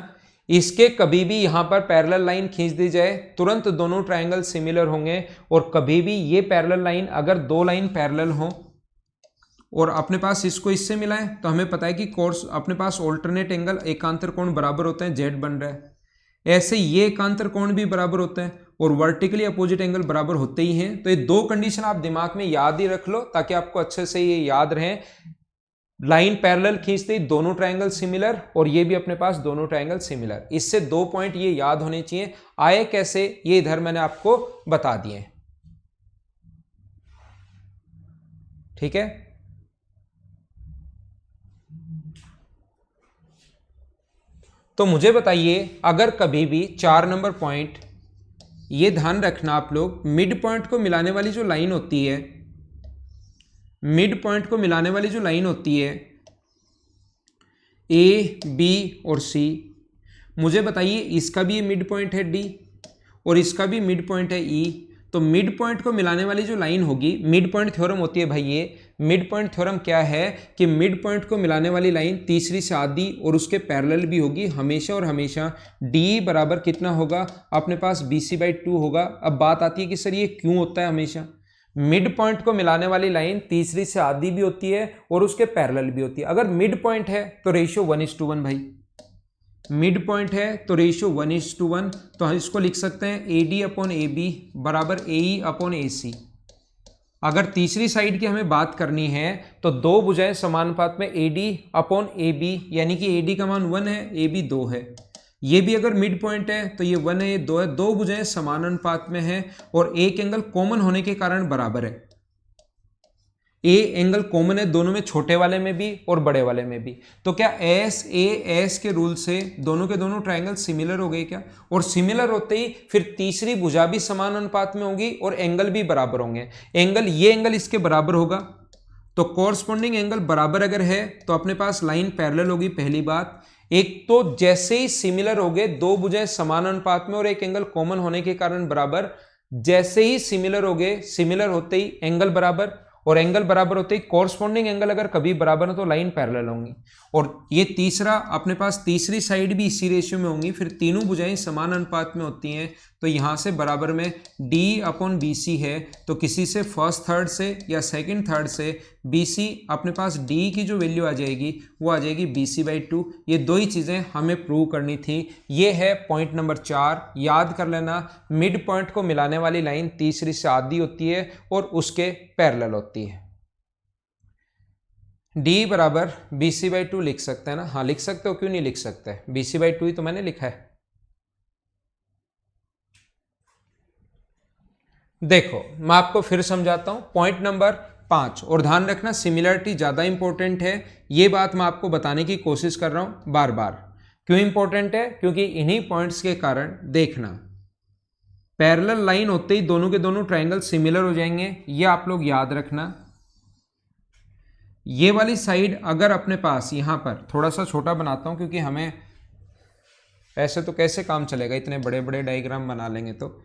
इसके कभी भी यहां पर पैरेलल लाइन खींच दी जाए तुरंत दोनों ट्रायंगल सिमिलर होंगे। और कभी भी ये पैरेलल लाइन अगर 2 लाइन पैरेलल हो और अपने पास इसको इससे मिलाएं तो हमें पता है कि कोर्स अपने पास ऑल्टरनेट एंगल एकांतर कोण बराबर होते हैं, जेड बन रहा है। ऐसे ये एकांतर कोण भी बराबर होते हैं और वर्टिकली अपोजिट एंगल बराबर होते ही हैं। तो ये 2 कंडीशन आप दिमाग में याद ही रख लो ताकि आपको अच्छे से ये याद रहे। लाइन पैरेलल खींचते ही दोनों ट्रायंगल सिमिलर और ये भी अपने पास दोनों ट्रायंगल सिमिलर। इससे 2 पॉइंट ये याद होने चाहिए। आए कैसे, ये इधर मैंने आपको बता दिए, ठीक है। तो मुझे बताइए, अगर कभी भी 4 नंबर पॉइंट, ये ध्यान रखना आप लोग, मिड पॉइंट को मिलाने वाली जो लाइन होती है, मिड पॉइंट को मिलाने वाली जो लाइन होती है ए बी और सी, मुझे बताइए इसका भी ये मिड पॉइंट है डी और इसका भी मिड पॉइंट है ई। तो मिड पॉइंट को मिलाने वाली जो लाइन होगी, मिड पॉइंट थ्योरम होती है भाई ये। मिड पॉइंट थ्योरम क्या है कि मिड पॉइंट को मिलाने वाली लाइन तीसरी से आधी और उसके पैरेलल भी होगी हमेशा और हमेशा। डी बराबर कितना होगा, अपने पास BC/2 होगा। अब बात आती है कि सर ये क्यों होता है हमेशा। मिड पॉइंट को मिलाने वाली लाइन तीसरी से आधी भी होती है और उसके पैरेलल भी होती है। अगर मिड पॉइंट है तो रेशियो 1:1 भाई, मिड पॉइंट है तो रेशियो 1:1। तो हम इसको लिख सकते हैं AD अपॉन AB बराबर AE अपॉन AC। अगर तीसरी साइड की हमें बात करनी है तो 2 भुजाएं समानुपात में AD अपॉन AB, यानी कि AD का मान 1 है, AB 2 है। ये भी अगर मिड पॉइंट है तो ये 1 है, ये 2 है। 2 भुजाएं समानुपात में है और एक एंगल कॉमन होने के कारण बराबर है। ए एंगल कॉमन है दोनों में, छोटे वाले में भी और बड़े वाले में भी। तो क्या एस के रूल से दोनों के दोनों ट्रायंगल सिमिलर हो गए क्या। और सिमिलर होते ही फिर तीसरी भुजा भी समान अनुपात में होगी और एंगल भी बराबर होंगे। एंगल, ये एंगल इसके बराबर होगा तो कोरस्पॉन्डिंग एंगल बराबर अगर है तो अपने पास लाइन पैरेलल होगी, पहली बात। एक तो जैसे ही सिमिलर हो गए, 2 भुजाएं समान अनुपात में और एक एंगल कॉमन होने के कारण बराबर, जैसे ही सिमिलर हो गए, सिमिलर होते ही एंगल बराबर और एंगल बराबर होते ही कोरस्पॉन्डिंग एंगल अगर कभी बराबर हो तो लाइन पैरेलल होंगी। और ये तीसरा, अपने पास तीसरी साइड भी इसी रेशियो में होंगी, फिर तीनों भुजाएं समान अनुपात में होती हैं। तो यहां से बराबर में D अपॉन BC है तो किसी से फर्स्ट थर्ड से या सेकंड थर्ड से BC, अपने पास D की जो वैल्यू आ जाएगी वो आ जाएगी BC/2। ये 2 ही चीजें हमें प्रूव करनी थी। ये है पॉइंट नंबर 4, याद कर लेना। मिड पॉइंट को मिलाने वाली लाइन तीसरी से आधी होती है और उसके पैरेलल होती है। D बराबर BC/2 लिख सकते हैं ना, हाँ लिख सकते हो, क्यों नहीं लिख सकते, BC/2 ही तो मैंने लिखा है। देखो मैं आपको फिर समझाता हूं, पॉइंट नंबर 5, और ध्यान रखना सिमिलरिटी ज्यादा इंपॉर्टेंट है। ये बात मैं आपको बताने की कोशिश कर रहा हूं बार बार। क्यों इंपॉर्टेंट है, क्योंकि इन्हीं पॉइंट्स के कारण देखना, पैरेलल लाइन होते ही दोनों के दोनों ट्रायंगल सिमिलर हो जाएंगे, ये आप लोग याद रखना। ये वाली साइड अगर अपने पास यहां पर, थोड़ा सा छोटा बनाता हूं क्योंकि हमें ऐसे तो कैसे काम चलेगा, इतने बड़े बड़े डायग्राम बना लेंगे तो।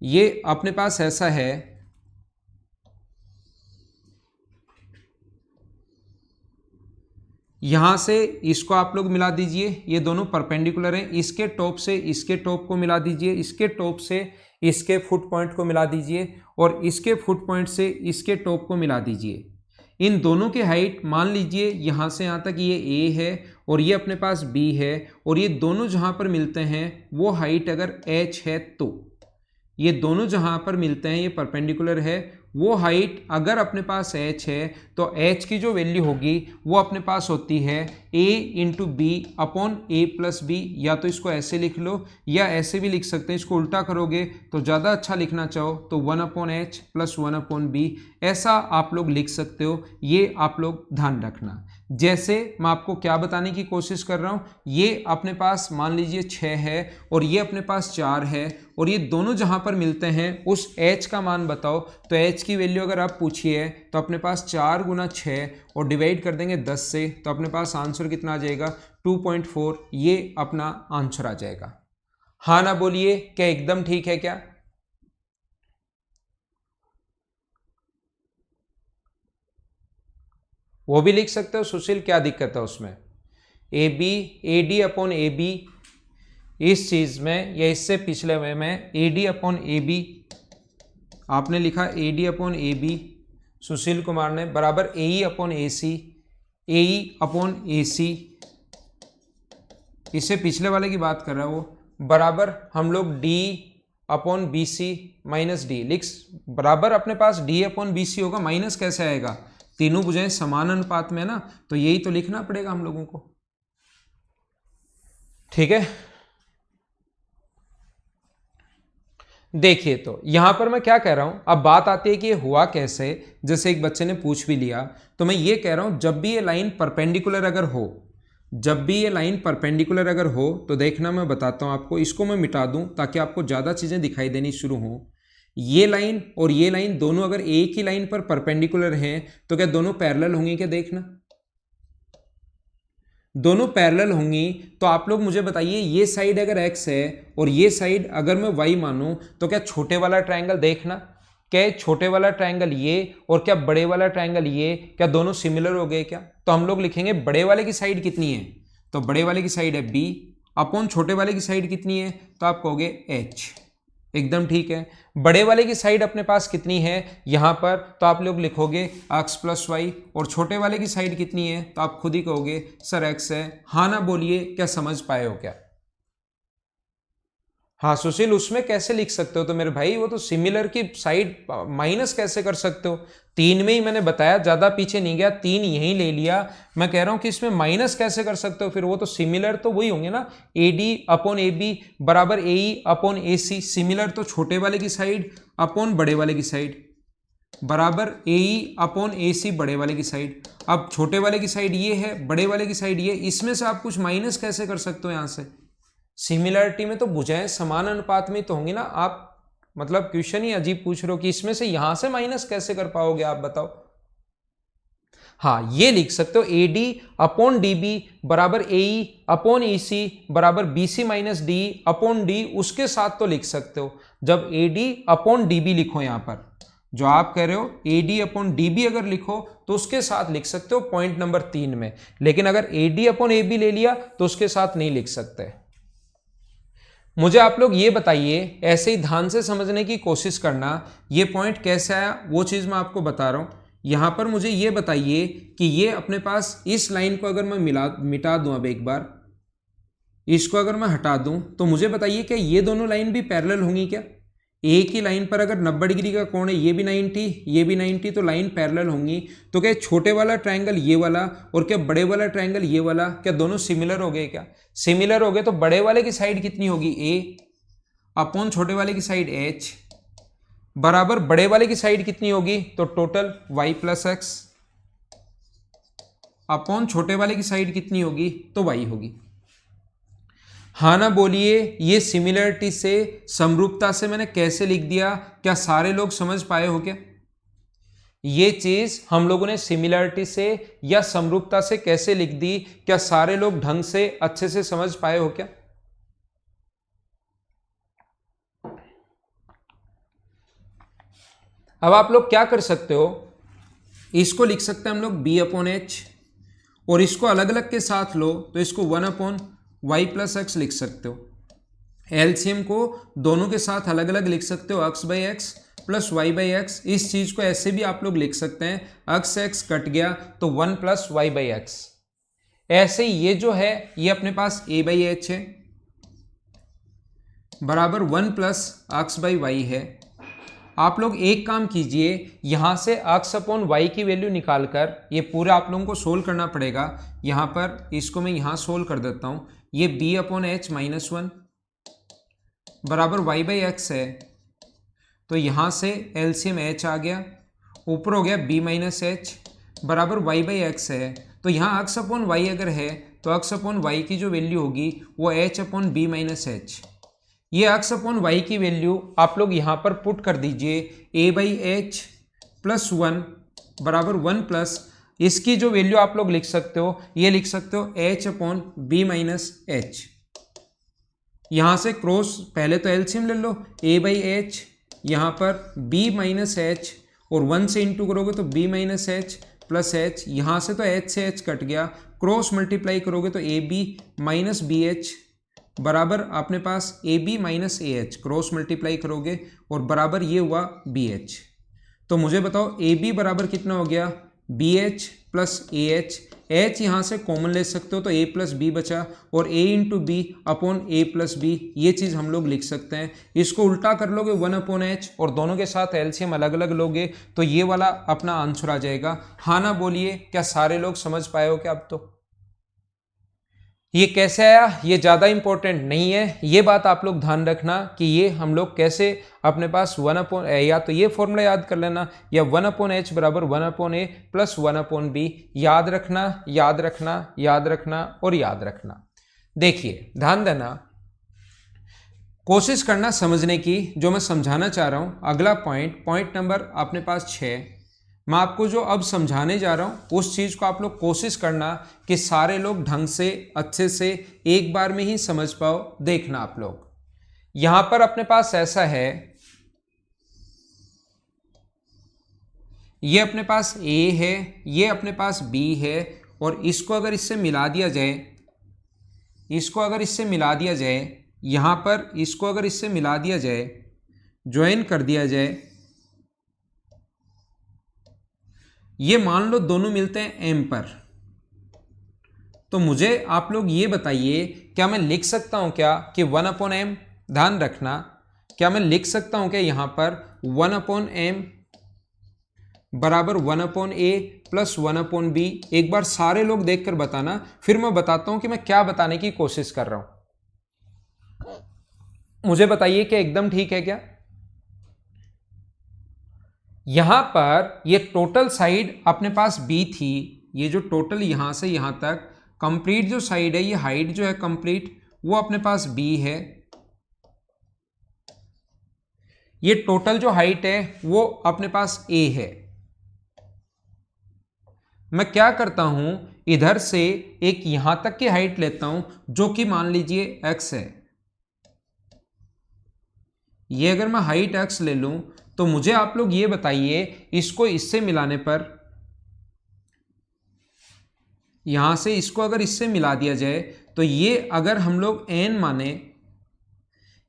ये अपने पास ऐसा है, यहाँ से इसको आप लोग मिला दीजिए, ये दोनों परपेंडिकुलर हैं, इसके टॉप से इसके टॉप को मिला दीजिए, इसके टॉप से इसके फुट पॉइंट को मिला दीजिए और इसके फुट पॉइंट से इसके टॉप को मिला दीजिए। इन दोनों की हाइट मान लीजिए यहाँ से यहाँ तक ये A है और ये अपने पास B है और ये दोनों जहाँ पर मिलते हैं वो हाइट अगर H है तो ये दोनों जहाँ पर मिलते हैं ये परपेंडिकुलर है, वो हाइट अगर अपने पास h है तो h की जो वैल्यू होगी वो अपने पास होती है a into B upon a plus B. या तो इसको ऐसे लिख लो या ऐसे भी लिख सकते हैं, इसको उल्टा करोगे तो ज़्यादा अच्छा लिखना चाहो तो 1 upon H plus 1 upon B, ऐसा आप लोग लिख सकते हो। ये आप लोग ध्यान रखना। जैसे मैं आपको क्या बताने की कोशिश कर रहा हूँ, ये अपने पास मान लीजिए 6 है और ये अपने पास 4 है और ये दोनों जहाँ पर मिलते हैं उस h का मान बताओ। तो h की वैल्यू अगर आप पूछिए तो अपने पास 4 गुना 6 और डिवाइड कर देंगे 10 से, तो अपने पास आंसर कितना आ जाएगा 2.4। ये अपना आंसर आ जाएगा। हाँ ना बोलिए, क्या एकदम ठीक है क्या? वो भी लिख सकते हो सुशील, क्या दिक्कत है उसमें। A B A D upon A B इस चीज में या इससे पिछले में A D upon A B आपने लिखा, A D upon A B Sushil Kumar ने बराबर A E upon A C, A E upon A सी, इससे पिछले वाले की बात कर रहा है वो, बराबर हम लोग D upon B C minus D लिख, बराबर अपने पास डी अपॉन बी सी होगा, माइनस कैसे आएगा, तीनों भुजाएं समान अनुपात में है ना, तो यही तो लिखना पड़ेगा हम लोगों को। ठीक है, देखिए तो यहां पर मैं क्या कह रहा हूं, अब बात आती है कि ये हुआ कैसे। जैसे एक बच्चे ने पूछ भी लिया, तो मैं ये कह रहा हूं जब भी ये लाइन परपेंडिकुलर अगर हो, जब भी ये लाइन परपेंडिकुलर अगर हो तो देखना मैं बताता हूं आपको, इसको मैं मिटा दूं ताकि आपको ज्यादा चीजें दिखाई देनी शुरू हो। ये लाइन और ये लाइन दोनों अगर एक ही लाइन पर परपेंडिकुलर हैं तो क्या दोनों पैरेलल होंगी? क्या देखना, दोनों पैरेलल होंगी। तो आप लोग मुझे बताइए, ये साइड अगर x है और ये साइड अगर मैं y मानूं तो क्या छोटे वाला ट्रायंगल, देखना क्या छोटे वाला ट्रायंगल ये और क्या बड़े वाला ट्रायंगल ये, क्या दोनों सिमिलर हो गए क्या? तो हम लोग लिखेंगे बड़े वाले की साइड कितनी है, तो बड़े वाले की साइड है b अपॉन छोटे वाले की साइड कितनी है, तो आप कहोगे h। एकदम ठीक है। बड़े वाले की साइड अपने पास कितनी है यहां पर, तो आप लोग लिखोगे x प्लस वाई, और छोटे वाले की साइड कितनी है तो आप खुद ही कहोगे सर x है। हाँ ना बोलिए, क्या समझ पाए हो क्या? हाँ सुशील, उसमें कैसे लिख सकते हो तो मेरे भाई, वो तो सिमिलर की साइड माइनस कैसे कर सकते हो, 3 में ही मैंने बताया, ज्यादा पीछे नहीं गया, 3 यहीं ले लिया। मैं कह रहा हूं कि इसमें माइनस कैसे कर सकते हो, फिर वो तो सिमिलर तो वही होंगे ना, A D upon A B बराबर A E upon A C, similar तो छोटे वाले की साइड अपॉन बड़े वाले की साइड बराबर ए ई अपॉन ए सी बड़े वाले की साइड। अब छोटे वाले की साइड ये है, बड़े वाले की साइड ये, इसमें से आप कुछ माइनस कैसे कर सकते हो? यहां से सिमिलरिटी में तो भुजाएं समान अनुपात में तो होंगी ना। आप मतलब क्वेश्चन ही अजीब पूछ रहे हो कि इसमें से यहां से माइनस कैसे कर पाओगे, आप बताओ। हाँ, ये लिख सकते हो A D upon D B बराबर A E upon E C बराबर B C minus D upon D, उसके साथ तो लिख सकते हो। जब A D upon D B लिखो, यहां पर जो आप कह रहे हो A D upon D B अगर लिखो तो उसके साथ लिख सकते हो पॉइंट नंबर 3 में, लेकिन अगर A D upon A B ले लिया तो उसके साथ नहीं लिख सकते। मुझे आप लोग ये बताइए, ऐसे ही ध्यान से समझने की कोशिश करना, ये पॉइंट कैसे आया वो चीज़ मैं आपको बता रहा हूँ। यहाँ पर मुझे ये बताइए कि ये अपने पास इस लाइन को अगर मैं मिटा दूँ, अब एक बार इसको अगर मैं हटा दूँ तो मुझे बताइए क्या ये दोनों लाइन भी पैरेलल होंगी क्या? एक ही लाइन पर अगर 90 डिग्री का कोण है, ये भी 90 ये भी 90, तो लाइन पैरेलल होंगी। तो क्या छोटे वाला ट्रायंगल ये वाला और क्या बड़े वाला ट्रायंगल ये वाला, क्या दोनों सिमिलर हो गए? क्या सिमिलर हो गए तो बड़े वाले की साइड कितनी होगी, a अपॉन छोटे वाले की साइड h बराबर बड़े वाले की साइड कितनी होगी, तो total y plus x upon छोटे वाले की साइड कितनी होगी, तो y होगी। हाँ ना बोलिए, ये सिमिलरिटी से समरूपता से मैंने कैसे लिख दिया, क्या सारे लोग समझ पाए हो क्या? ये चीज हम लोगों ने सिमिलरिटी से या समरूपता से कैसे लिख दी, क्या सारे लोग ढंग से अच्छे से समझ पाए हो क्या? अब आप लोग क्या कर सकते हो, इसको लिख सकते हैं हम लोग b अपॉन एच और इसको अलग अलग के साथ लो तो इसको 1/y प्लस एक्स लिख सकते हो। एलसीएम को दोनों के साथ अलग अलग लिख सकते हो, x/x प्लस y/x। इस चीज को ऐसे भी आप लोग लिख सकते हैं, x कट गया तो 1 प्लस y/x। ऐसे ही ये जो है ये अपने पास a/h है बराबर 1 प्लस x/y है। आप लोग एक काम कीजिए, यहां से x/y की वैल्यू निकालकर, ये पूरा आप लोगों को सोल्व करना पड़ेगा। यहां पर इसको मैं यहां सोल्व कर देता हूं। ये b/h माइनस 1 बराबर y/x है, तो यहां से एलसीएम h आ गया, ऊपर हो गया b-h बराबर y/x है। तो यहाँ x/y अगर है तो x/y की जो वैल्यू होगी वो h/b-h। ये x/y की वैल्यू आप लोग यहाँ पर पुट कर दीजिए, a/h प्लस 1 बराबर 1 प्लस, इसकी जो वैल्यू आप लोग लिख सकते हो, ये लिख सकते हो h/b-h। यहाँ से क्रॉस, पहले तो एलसीएम ले लो, a/h यहाँ पर b-h और 1 से इंटू करोगे तो b-h प्लस h, यहाँ से तो h से h कट गया, क्रॉस मल्टीप्लाई करोगे तो ab माइनस bh बराबर अपने पास ab minus ah, cross multiply करोगे और बराबर ये हुआ bh। तो मुझे बताओ ab बराबर कितना हो गया, bh प्लस ah। h यहाँ से कॉमन ले सकते हो तो a प्लस बी बचा, और a into B upon a plus B, ये चीज़ हम लोग लिख सकते हैं। इसको उल्टा कर लोगे 1/h और दोनों के साथ एलसीएम अलग अलग लोगे तो ये वाला अपना आंसर आ जाएगा। हाँ ना बोलिए, क्या सारे लोग समझ पाए हो क्या? अब तो ये कैसे आया ये ज़्यादा इंपॉर्टेंट नहीं है, ये बात आप लोग ध्यान रखना कि ये हम लोग कैसे अपने पास 1/, या तो ये फॉर्मूला याद कर लेना, या 1/h बराबर 1/a प्लस 1/b, याद रखना याद रखना याद रखना और याद रखना। देखिए ध्यान देना, कोशिश करना समझने की, जो मैं समझाना चाह रहा हूँ। अगला पॉइंट नंबर अपने पास 6, मैं आपको जो अब समझाने जा रहा हूं उस चीज को आप लोग कोशिश करना कि सारे लोग ढंग से अच्छे से एक बार में ही समझ पाओ। देखना आप लोग, यहां पर अपने पास ऐसा है, ये अपने पास A है, ये अपने पास B है, और इसको अगर इससे मिला दिया जाए, इसको अगर इससे मिला दिया जाए, यहां पर इसको अगर इससे मिला दिया जाए, ज्वाइन कर दिया जाए, ये मान लो दोनों मिलते हैं m पर, तो मुझे आप लोग ये बताइए, क्या मैं लिख सकता हूं क्या कि 1/m, ध्यान रखना, क्या मैं लिख सकता हूं क्या यहां पर 1/m बराबर 1/a प्लस 1/b? एक बार सारे लोग देखकर बताना, फिर मैं बताता हूं कि मैं क्या बताने की कोशिश कर रहा हूं। मुझे बताइए क्या एकदम ठीक है क्या? यहां पर ये टोटल साइड अपने पास b थी, ये जो टोटल यहां से यहां तक कंप्लीट जो साइड है, ये हाइट जो है कंप्लीट वो अपने पास b है। ये टोटल जो हाइट है वो अपने पास a है। मैं क्या करता हूं, इधर से एक यहां तक की हाइट लेता हूं जो कि मान लीजिए x है। ये अगर मैं हाइट x ले लूं तो मुझे आप लोग ये बताइए, इसको इससे मिलाने पर, यहां से इसको अगर इससे मिला दिया जाए तो ये अगर हम लोग n माने,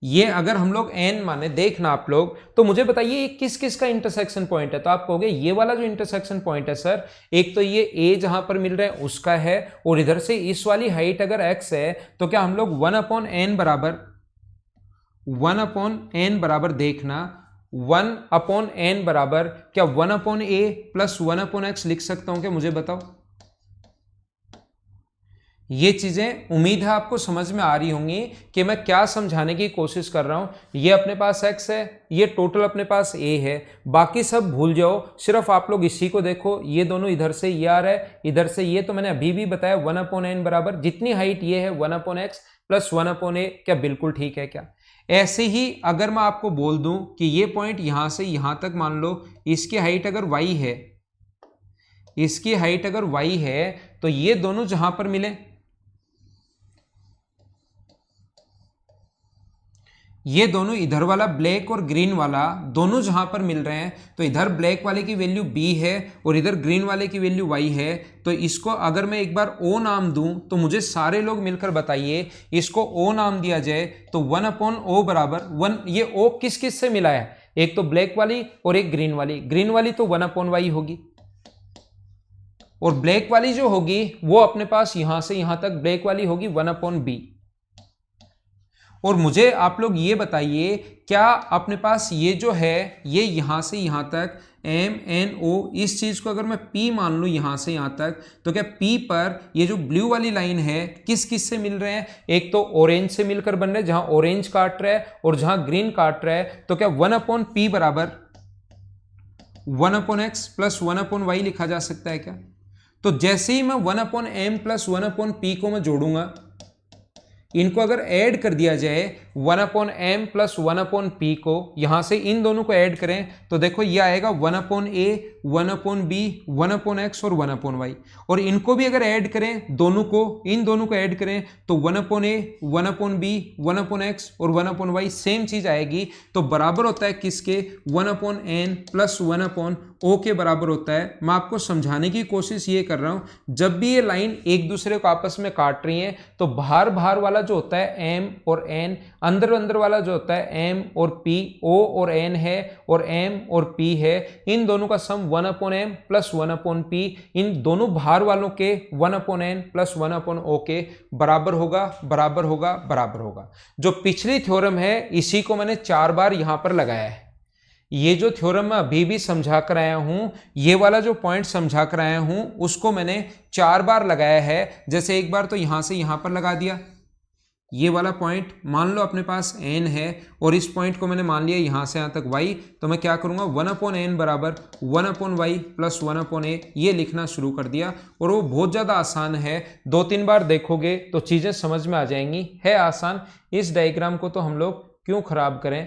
ये अगर हम लोग n माने, देखना आप लोग, तो मुझे बताइए ये किस किस का इंटरसेक्शन पॉइंट है? तो आप कहोगे ये वाला जो इंटरसेक्शन पॉइंट है सर, एक तो ये a जहां पर मिल रहा है उसका है, और इधर से इस वाली हाइट अगर x है तो क्या हम लोग 1/n बराबर देखना 1/n बराबर क्या 1/a प्लस 1/x लिख सकता हूं क्या? मुझे बताओ। ये चीजें उम्मीद है आपको समझ में आ रही होंगी कि मैं क्या समझाने की कोशिश कर रहा हूं। ये अपने पास x है, ये टोटल अपने पास a है, बाकी सब भूल जाओ, सिर्फ आप लोग इसी को देखो। ये दोनों इधर से ये आ रहा है, इधर से ये, तो मैंने अभी भी बताया 1/n बराबर जितनी हाइट ये है 1/x प्लस 1/a। क्या बिल्कुल ठीक है क्या? ऐसे ही अगर मैं आपको बोल दूं कि ये पॉइंट यहां से यहां तक मान लो, इसकी हाइट अगर y है, इसकी हाइट अगर y है, तो ये दोनों जहां पर मिले, ये दोनों इधर वाला ब्लैक और ग्रीन वाला दोनों जहां पर मिल रहे हैं, तो इधर ब्लैक वाले की वैल्यू b है और इधर ग्रीन वाले की वैल्यू y है। तो इसको अगर मैं एक बार o नाम दूं तो मुझे सारे लोग मिलकर बताइए, इसको o नाम दिया जाए तो 1/o बराबर 1। ये o किस किस से मिला है, एक तो ब्लैक वाली और एक ग्रीन वाली। ग्रीन वाली तो 1/y होगी और ब्लैक वाली जो होगी वो अपने पास यहां से यहां तक ब्लैक वाली होगी 1/b। और मुझे आप लोग ये बताइए, क्या अपने पास ये जो है ये यहां से यहां तक MNO, इस चीज को अगर मैं P मान लूं यहां से यहां तक, तो क्या P पर ये जो ब्लू वाली लाइन है किस किस से मिल रहे हैं, एक तो ऑरेंज से मिलकर बन रहे हैं जहां ऑरेंज काट रहा है और जहां ग्रीन काट रहा है। तो क्या 1/P बराबर 1/x प्लस 1/y लिखा जा सकता है क्या? तो जैसे ही मैं 1/m प्लस 1/p को मैं जोड़ूंगा, इनको अगर ऐड कर दिया जाए 1/m प्लस 1/p को, यहां से इन दोनों को ऐड करें तो देखो ये आएगा 1/a 1/b 1/x और 1/y। और इनको भी अगर ऐड करें दोनों को, इन दोनों को ऐड करें तो 1/a 1/b 1/x और 1/y सेम चीज आएगी। तो बराबर होता है किसके, 1/n प्लस 1/o के बराबर होता है। मैं आपको समझाने की कोशिश ये कर रहा हूं, जब भी ये लाइन एक दूसरे को आपस में काट रही है तो बाहर बाहर वाला जो होता है m और n, अंदर अंदर वाला जो होता है m और p, o और n है और m और p है, इन दोनों का सम 1/m प्लस 1/p, इन दोनों बाहर वालों के 1/n प्लस 1/o के बराबर होगा, बराबर होगा, बराबर होगा। जो पिछली थ्योरम है इसी को मैंने 4 बार यहां पर लगाया है। ये जो थ्योरम मैं अभी भी समझा कर आया हूं, ये वाला जो पॉइंट समझा कर आया हूं, उसको मैंने 4 बार लगाया है। जैसे एक बार तो यहां से यहां पर लगा दिया, ये वाला पॉइंट मान लो अपने पास n है और इस पॉइंट को मैंने मान लिया यहां से यहां तक y, तो मैं क्या करूंगा 1/n बराबर 1/y प्लस 1/a, ये लिखना शुरू कर दिया। और वो बहुत ज्यादा आसान है, 2-3 बार देखोगे तो चीजें समझ में आ जाएंगी, है आसान। इस डायग्राम को तो हम लोग क्यों खराब करें,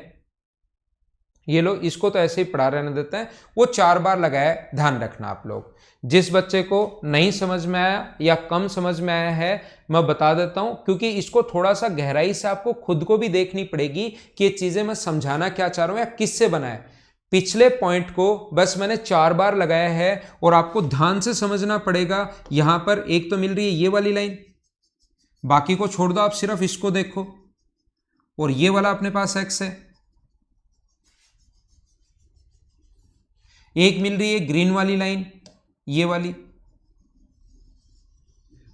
ये लोग इसको तो ऐसे ही पढ़ा रहने देते हैं। वो 4 बार लगाया, ध्यान रखना आप लोग। जिस बच्चे को नहीं समझ में आया या कम समझ में आया है मैं बता देता हूं, क्योंकि इसको थोड़ा सा गहराई से आपको खुद को भी देखनी पड़ेगी कि ये चीजें मैं समझाना क्या चाह रहा हूं या किससे बना है। पिछले पॉइंट को बस मैंने 4 बार लगाया है और आपको ध्यान से समझना पड़ेगा। यहां पर एक तो मिल रही है ये वाली लाइन, बाकी को छोड़ दो, आप सिर्फ इसको देखो, और ये वाला अपने पास x है। एक मिल रही है ग्रीन वाली लाइन, ये वाली,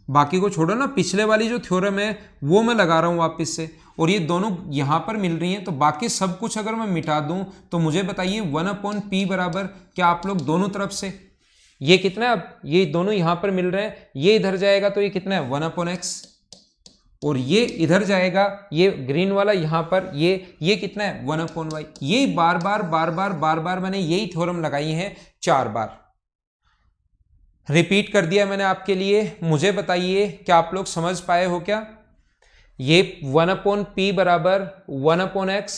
बाकी को छोड़ो ना। पिछले वाली जो थ्योरम है वो मैं लगा रहा हूं वापस से, और ये दोनों यहां पर मिल रही हैं, तो बाकी सब कुछ अगर मैं मिटा दूं तो मुझे बताइए 1/p बराबर, क्या आप लोग दोनों तरफ से ये कितना है, अब ये दोनों यहां पर मिल रहे हैं, ये इधर जाएगा तो ये कितना है 1/x, और ये इधर जाएगा, ये ग्रीन वाला यहां पर, ये कितना है 1/y। ये बार बार बार बार बार बार मैंने यही थ्योरम लगाई है 4 बार, रिपीट कर दिया मैंने आपके लिए। मुझे बताइए क्या आप लोग समझ पाए हो क्या? ये 1/p बराबर 1/x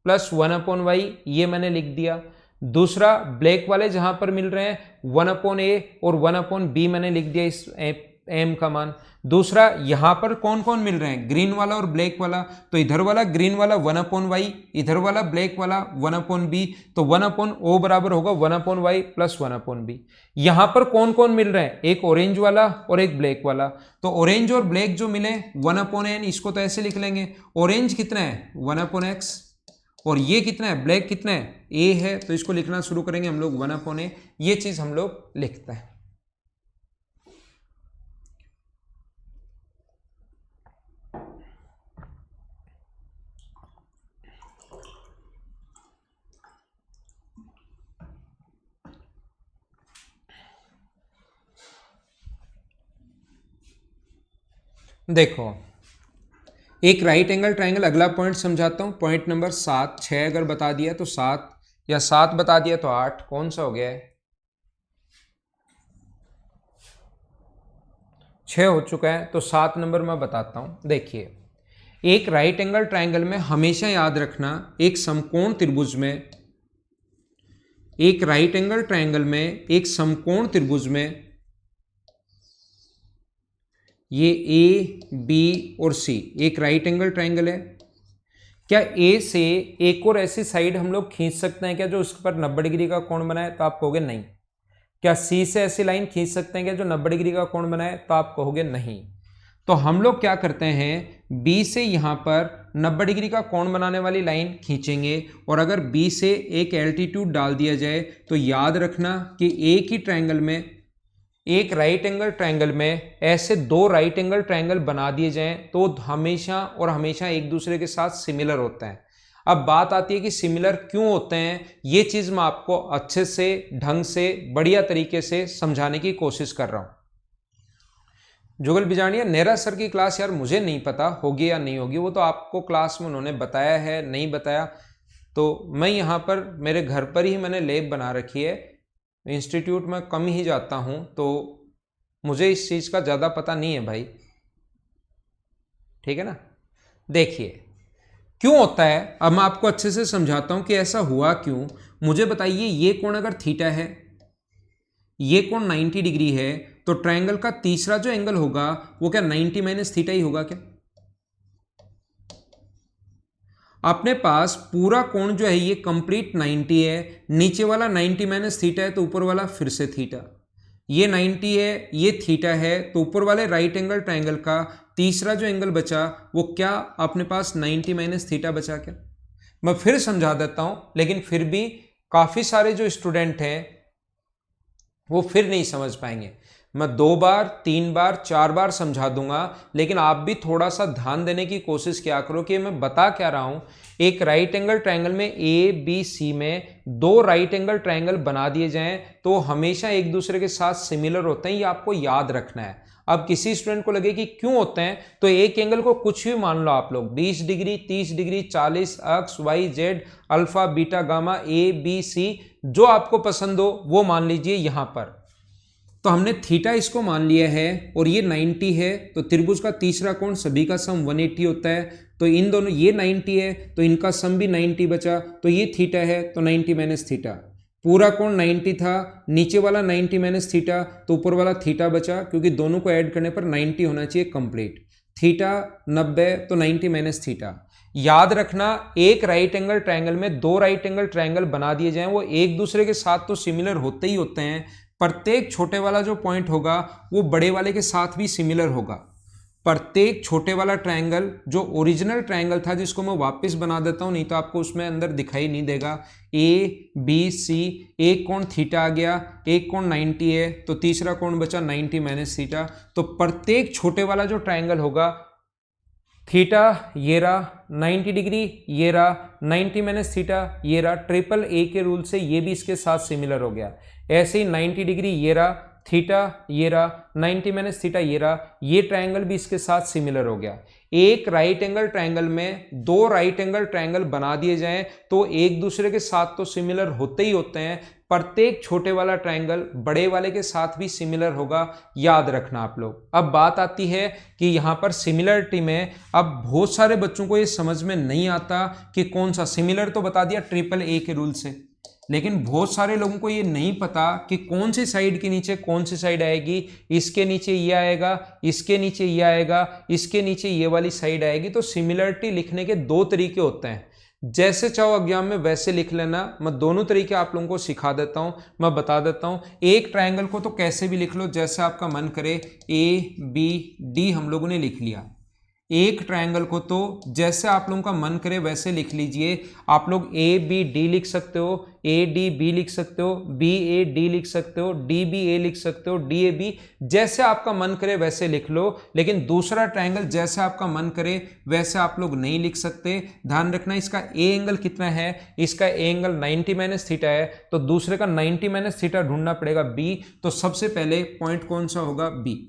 प्लस 1/y, ये मैंने लिख दिया। दूसरा ब्लैक वाले जहां पर मिल रहे हैं 1/a और 1/b मैंने लिख दिया इस m का मान। दूसरा यहां पर कौन कौन मिल रहे हैं, ग्रीन वाला और ब्लैक वाला, तो इधर वाला ग्रीन वाला 1/y, इधर वाला ब्लैक वाला 1/b, तो 1/o बराबर होगा 1/y प्लस 1/b। यहां पर कौन कौन मिल रहे हैं, एक ऑरेंज वाला और एक ब्लैक वाला, तो ऑरेंज और ब्लैक जो मिले 1/n, इसको तो ऐसे लिख लेंगे, ऑरेंज कितना है 1/x और ये कितना है ब्लैक कितना है a है, तो इसको लिखना शुरू करेंगे हम लोग 1/a, ये चीज हम लोग लिखते हैं। देखो एक राइट एंगल ट्राइंगल, अगला पॉइंट समझाता हूं, पॉइंट नंबर 7। 6 अगर बता दिया तो 7, या 7 बता दिया तो 8, कौन सा हो गया है, 6 हो चुका है, तो 7 नंबर मैं बताता हूं। देखिए एक राइट एंगल ट्राइंगल में हमेशा याद रखना, एक समकोण त्रिभुज में, एक राइट एंगल ट्राइंगल में एक समकोण त्रिभुज में ये A B और C एक राइट एंगल ट्राइंगल है, क्या ए से एक और ऐसी साइड हम लोग खींच सकते हैं क्या जो उस पर 90 डिग्री का कोण बनाए? तो आप कहोगे नहीं। क्या सी से ऐसी लाइन खींच सकते हैं क्या जो 90 डिग्री का कोण बनाए? तो आप कहोगे नहीं। तो हम लोग क्या करते हैं, बी से यहां पर 90 डिग्री का कोण बनाने वाली लाइन खींचेंगे, और अगर बी से एक एल्टीट्यूड डाल दिया जाए तो याद रखना कि एक ही ट्रायंगल में, एक राइट एंगल ट्रायंगल में ऐसे दो राइट एंगल ट्रायंगल बना दिए जाएं तो हमेशा और हमेशा एक दूसरे के साथ सिमिलर होते हैं। अब बात आती है कि सिमिलर क्यों होते हैं, ये चीज मैं आपको अच्छे से, ढंग से, बढ़िया तरीके से समझाने की कोशिश कर रहा हूं। जुगल बिजानिया, नेहरा सर की क्लास यार मुझे नहीं पता होगी या नहीं होगी, वो तो आपको क्लास में उन्होंने बताया है, नहीं बताया तो मैं यहाँ पर मेरे घर पर ही मैंने लैब बना रखी है, इंस्टीट्यूट में कम ही जाता हूँ, तो मुझे इस चीज़ का ज़्यादा पता नहीं है भाई, ठीक है ना। देखिए क्यों होता है, अब मैं आपको अच्छे से समझाता हूँ कि ऐसा हुआ क्यों। मुझे बताइए, ये कोण अगर थीटा है, ये कोण 90 डिग्री है, तो ट्रायंगल का तीसरा जो एंगल होगा वो क्या 90 माइनस थीटा ही होगा क्या? अपने पास पूरा कोण जो है ये कंप्लीट 90 है, नीचे वाला 90 माइनस थीटा है तो ऊपर वाला फिर से थीटा, ये 90 है, ये थीटा है, तो ऊपर वाले राइट एंगल ट्रायंगल का तीसरा जो एंगल बचा वो क्या अपने पास 90 माइनस थीटा बचा क्या? मैं फिर समझा देता हूं, लेकिन फिर भी काफी सारे जो स्टूडेंट हैं वो फिर नहीं समझ पाएंगे। मैं 2 बार 3 बार 4 बार समझा दूंगा, लेकिन आप भी थोड़ा सा ध्यान देने की कोशिश किया करो कि मैं बता क्या रहा हूं। एक राइट एंगल ट्रायंगल में ए बी सी में दो राइट एंगल ट्रायंगल बना दिए जाएं तो हमेशा एक दूसरे के साथ सिमिलर होते हैं, ये आपको याद रखना है। अब किसी स्टूडेंट को लगे कि क्यों होते हैं, तो एक एंगल को कुछ भी मान लो आप लोग, 20 degree 30 degree 40 X Y Z alpha beta gamma A B C, जो आपको पसंद हो वो मान लीजिए। यहां पर तो हमने थीटा इसको मान लिया है और ये 90 है, तो त्रिभुज का तीसरा कोण सभी का सम 180 होता है, तो इन दोनों, ये 90 है तो इनका सम भी 90 बचा, तो ये थीटा है तो 90 माइनस थीटा, पूरा कोण 90 था, नीचे वाला 90 माइनस थीटा तो ऊपर वाला थीटा बचा, क्योंकि दोनों को ऐड करने पर 90 होना चाहिए कंप्लीट, थीटा 90 तो 90 माइनस थीटा। याद रखना, एक राइट एंगल ट्रायंगल में दो राइट एंगल ट्रायंगल बना दिए जाएं वो एक दूसरे के साथ तो सिमिलर होते ही होते हैं, प्रत्येक छोटे वाला जो पॉइंट होगा वो बड़े वाले के साथ भी सिमिलर होगा। प्रत्येक छोटे वाला ट्रायंगल जो ओरिजिनल ट्रायंगल था, जिसको मैं वापस बना देता हूं नहीं तो आपको उसमें अंदर दिखाई नहीं देगा, ए बी सी, एक कोण थीटा आ गया, एक कोण 90 है तो तीसरा कोण बचा 90 माइनस थीटा, तो प्रत्येक छोटे वाला जो ट्रायंगल होगा, थीटा ये रहा 90 डिग्री, ये रहा 90 माइनस थीटा, ये रहा, ट्रिपल ए के रूल से ये भी इसके साथ सिमिलर हो गया। ऐसे ही 90 डिग्री ये रहा, थीटा ये रहा, 90 माइनस थीटा ये रहा, ये ट्रायंगल भी इसके साथ सिमिलर हो गया। एक राइट एंगल ट्रायंगल में दो राइट एंगल ट्रायंगल बना दिए जाएं तो एक दूसरे के साथ तो सिमिलर होते ही होते हैं, प्रत्येक छोटे वाला ट्रायंगल बड़े वाले के साथ भी सिमिलर होगा, याद रखना आप लोग। अब बात आती है कि यहां पर सिमिलरिटी में अब बहुत सारे बच्चों को ये समझ में नहीं आता कि कौन सा सिमिलर, तो बता दिया ट्रिपल ए के रूल से, लेकिन बहुत सारे लोगों को ये नहीं पता कि कौन सी साइड के नीचे कौन सी साइड आएगी, इसके नीचे ये आएगा, इसके नीचे ये आएगा, इसके नीचे ये वाली साइड आएगी। तो सिमिलरिटी लिखने के दो तरीके होते हैं, जैसे चाहो एग्जाम में वैसे लिख लेना, मैं दोनों तरीके आप लोगों को सिखा देता हूं, मैं बता देता हूं। एक ट्रायंगल को तो कैसे भी लिख लो जैसे आपका मन करे, ए बी डी हम लोगों ने लिख लिया, एक ट्रायंगल को तो जैसे आप लोगों का मन करे वैसे लिख लीजिए। आप लोग ए बी डी लिख सकते हो, ए डी बी लिख सकते हो, बी ए डी लिख सकते हो, डी बी ए लिख सकते हो, डी ए बी, जैसे आपका मन करे वैसे लिख लो। लेकिन दूसरा ट्रायंगल जैसे आपका मन करे वैसे आप लोग नहीं लिख सकते। ध्यान रखना, इसका ए एंगल कितना है, इसका ए एंगल 90 माइनस थीटा है, तो दूसरे का 90 माइनस थीटा ढूंढना पड़ेगा बी, तो सबसे पहले पॉइंट कौन सा होगा, बी।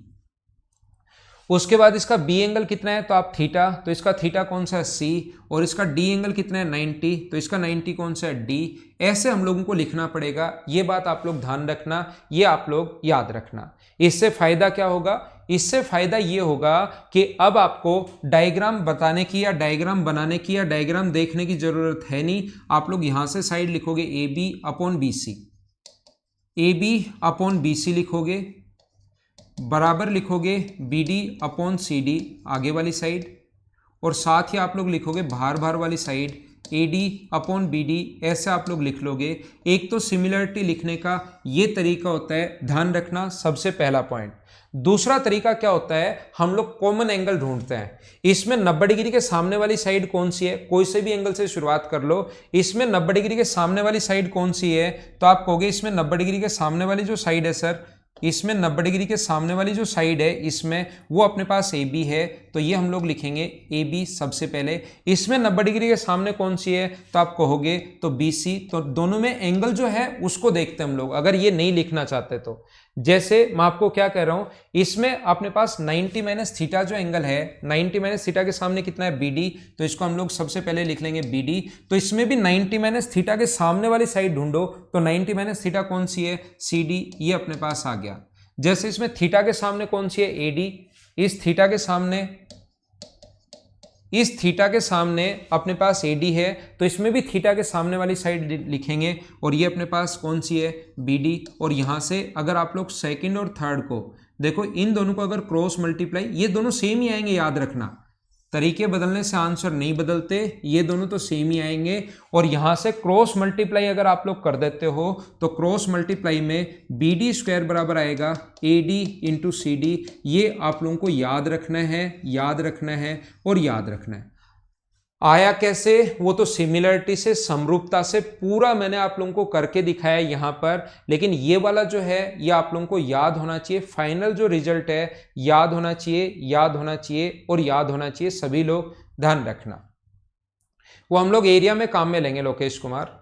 उसके बाद इसका बी एंगल कितना है, तो आप थीटा, तो इसका थीटा कौन सा है, सी, और इसका डी एंगल कितना है 90, तो इसका 90 कौन सा है, डी। ऐसे हम लोगों को लिखना पड़ेगा, ये बात आप लोग ध्यान रखना, ये आप लोग याद रखना। इससे फायदा क्या होगा, इससे फायदा ये होगा कि अब आपको डायग्राम बताने की या डायग्राम बनाने की या डायग्राम देखने की जरूरत है नहीं, आप लोग यहां से साइड लिखोगे A B upon B C, A B upon B C लिखोगे, बराबर लिखोगे B D upon C D आगे वाली साइड, और साथ ही आप लोग लिखोगे बाहर वाली साइड AD अपॉन BD, ऐसे आप लोग लिख लोगे। एक तो सिमिलरिटी लिखने का ये तरीका होता है, ध्यान रखना, सबसे पहला पॉइंट। दूसरा तरीका क्या होता है, हम लोग कॉमन एंगल ढूंढते हैं। इसमें 90 डिग्री के सामने वाली साइड कौन सी है, कोई से भी एंगल से शुरुआत कर लो। इसमें 90 डिग्री के सामने वाली साइड कौन सी है, तो आप कहोगे इसमें 90 डिग्री के सामने वाली जो साइड है सर, इसमें 90 डिग्री के सामने वाली जो साइड है इसमें वो अपने पास AB है, तो ये हम लोग लिखेंगे AB सबसे पहले। इसमें 90 डिग्री के सामने कौन सी है, तो आप कहोगे तो BC। तो दोनों में एंगल जो है उसको देखते हैं हम लोग, अगर ये नहीं लिखना चाहते तो। जैसे मैं आपको क्या कह रहा हूं, इसमें अपने पास 90 माइनस थीटा जो एंगल है, 90 माइनस थीटा के सामने कितना है BD, तो इसको हम लोग सबसे पहले लिख लेंगे BD। तो इसमें भी 90 माइनस थीटा के सामने वाली साइड ढूंढो, तो 90 माइनस थीटा कौन सी है, CD, ये अपने पास आ गया। जैसे इसमें थीटा के सामने कौन सी है, AD, इस थीटा के सामने अपने पास AD है, तो इसमें भी थीटा के सामने वाली साइड लिखेंगे, और ये अपने पास कौन सी है, BD। और यहां से अगर आप लोग सेकंड और थर्ड को देखो, इन दोनों को अगर क्रॉस मल्टीप्लाई, ये दोनों सेम ही आएंगे, याद रखना, तरीके बदलने से आंसर नहीं बदलते, ये दोनों तो सेम ही आएंगे। और यहां से क्रॉस मल्टीप्लाई अगर आप लोग कर देते हो, तो क्रॉस मल्टीप्लाई में BD स्क्वायर बराबर आएगा AD इंटू CD। ये आप लोगों को याद रखना है, याद रखना है और याद रखना है। आया कैसे, वो तो सिमिलरिटी से, समरूपता से पूरा मैंने आप लोगों को करके दिखाया यहां पर। लेकिन ये वाला जो है ये आप लोगों को याद होना चाहिए, फाइनल जो रिजल्ट है याद होना चाहिए, याद होना चाहिए और याद होना चाहिए, सभी लोग ध्यान रखना। वो हम लोग एरिया में काम में लेंगे लोकेश कुमार।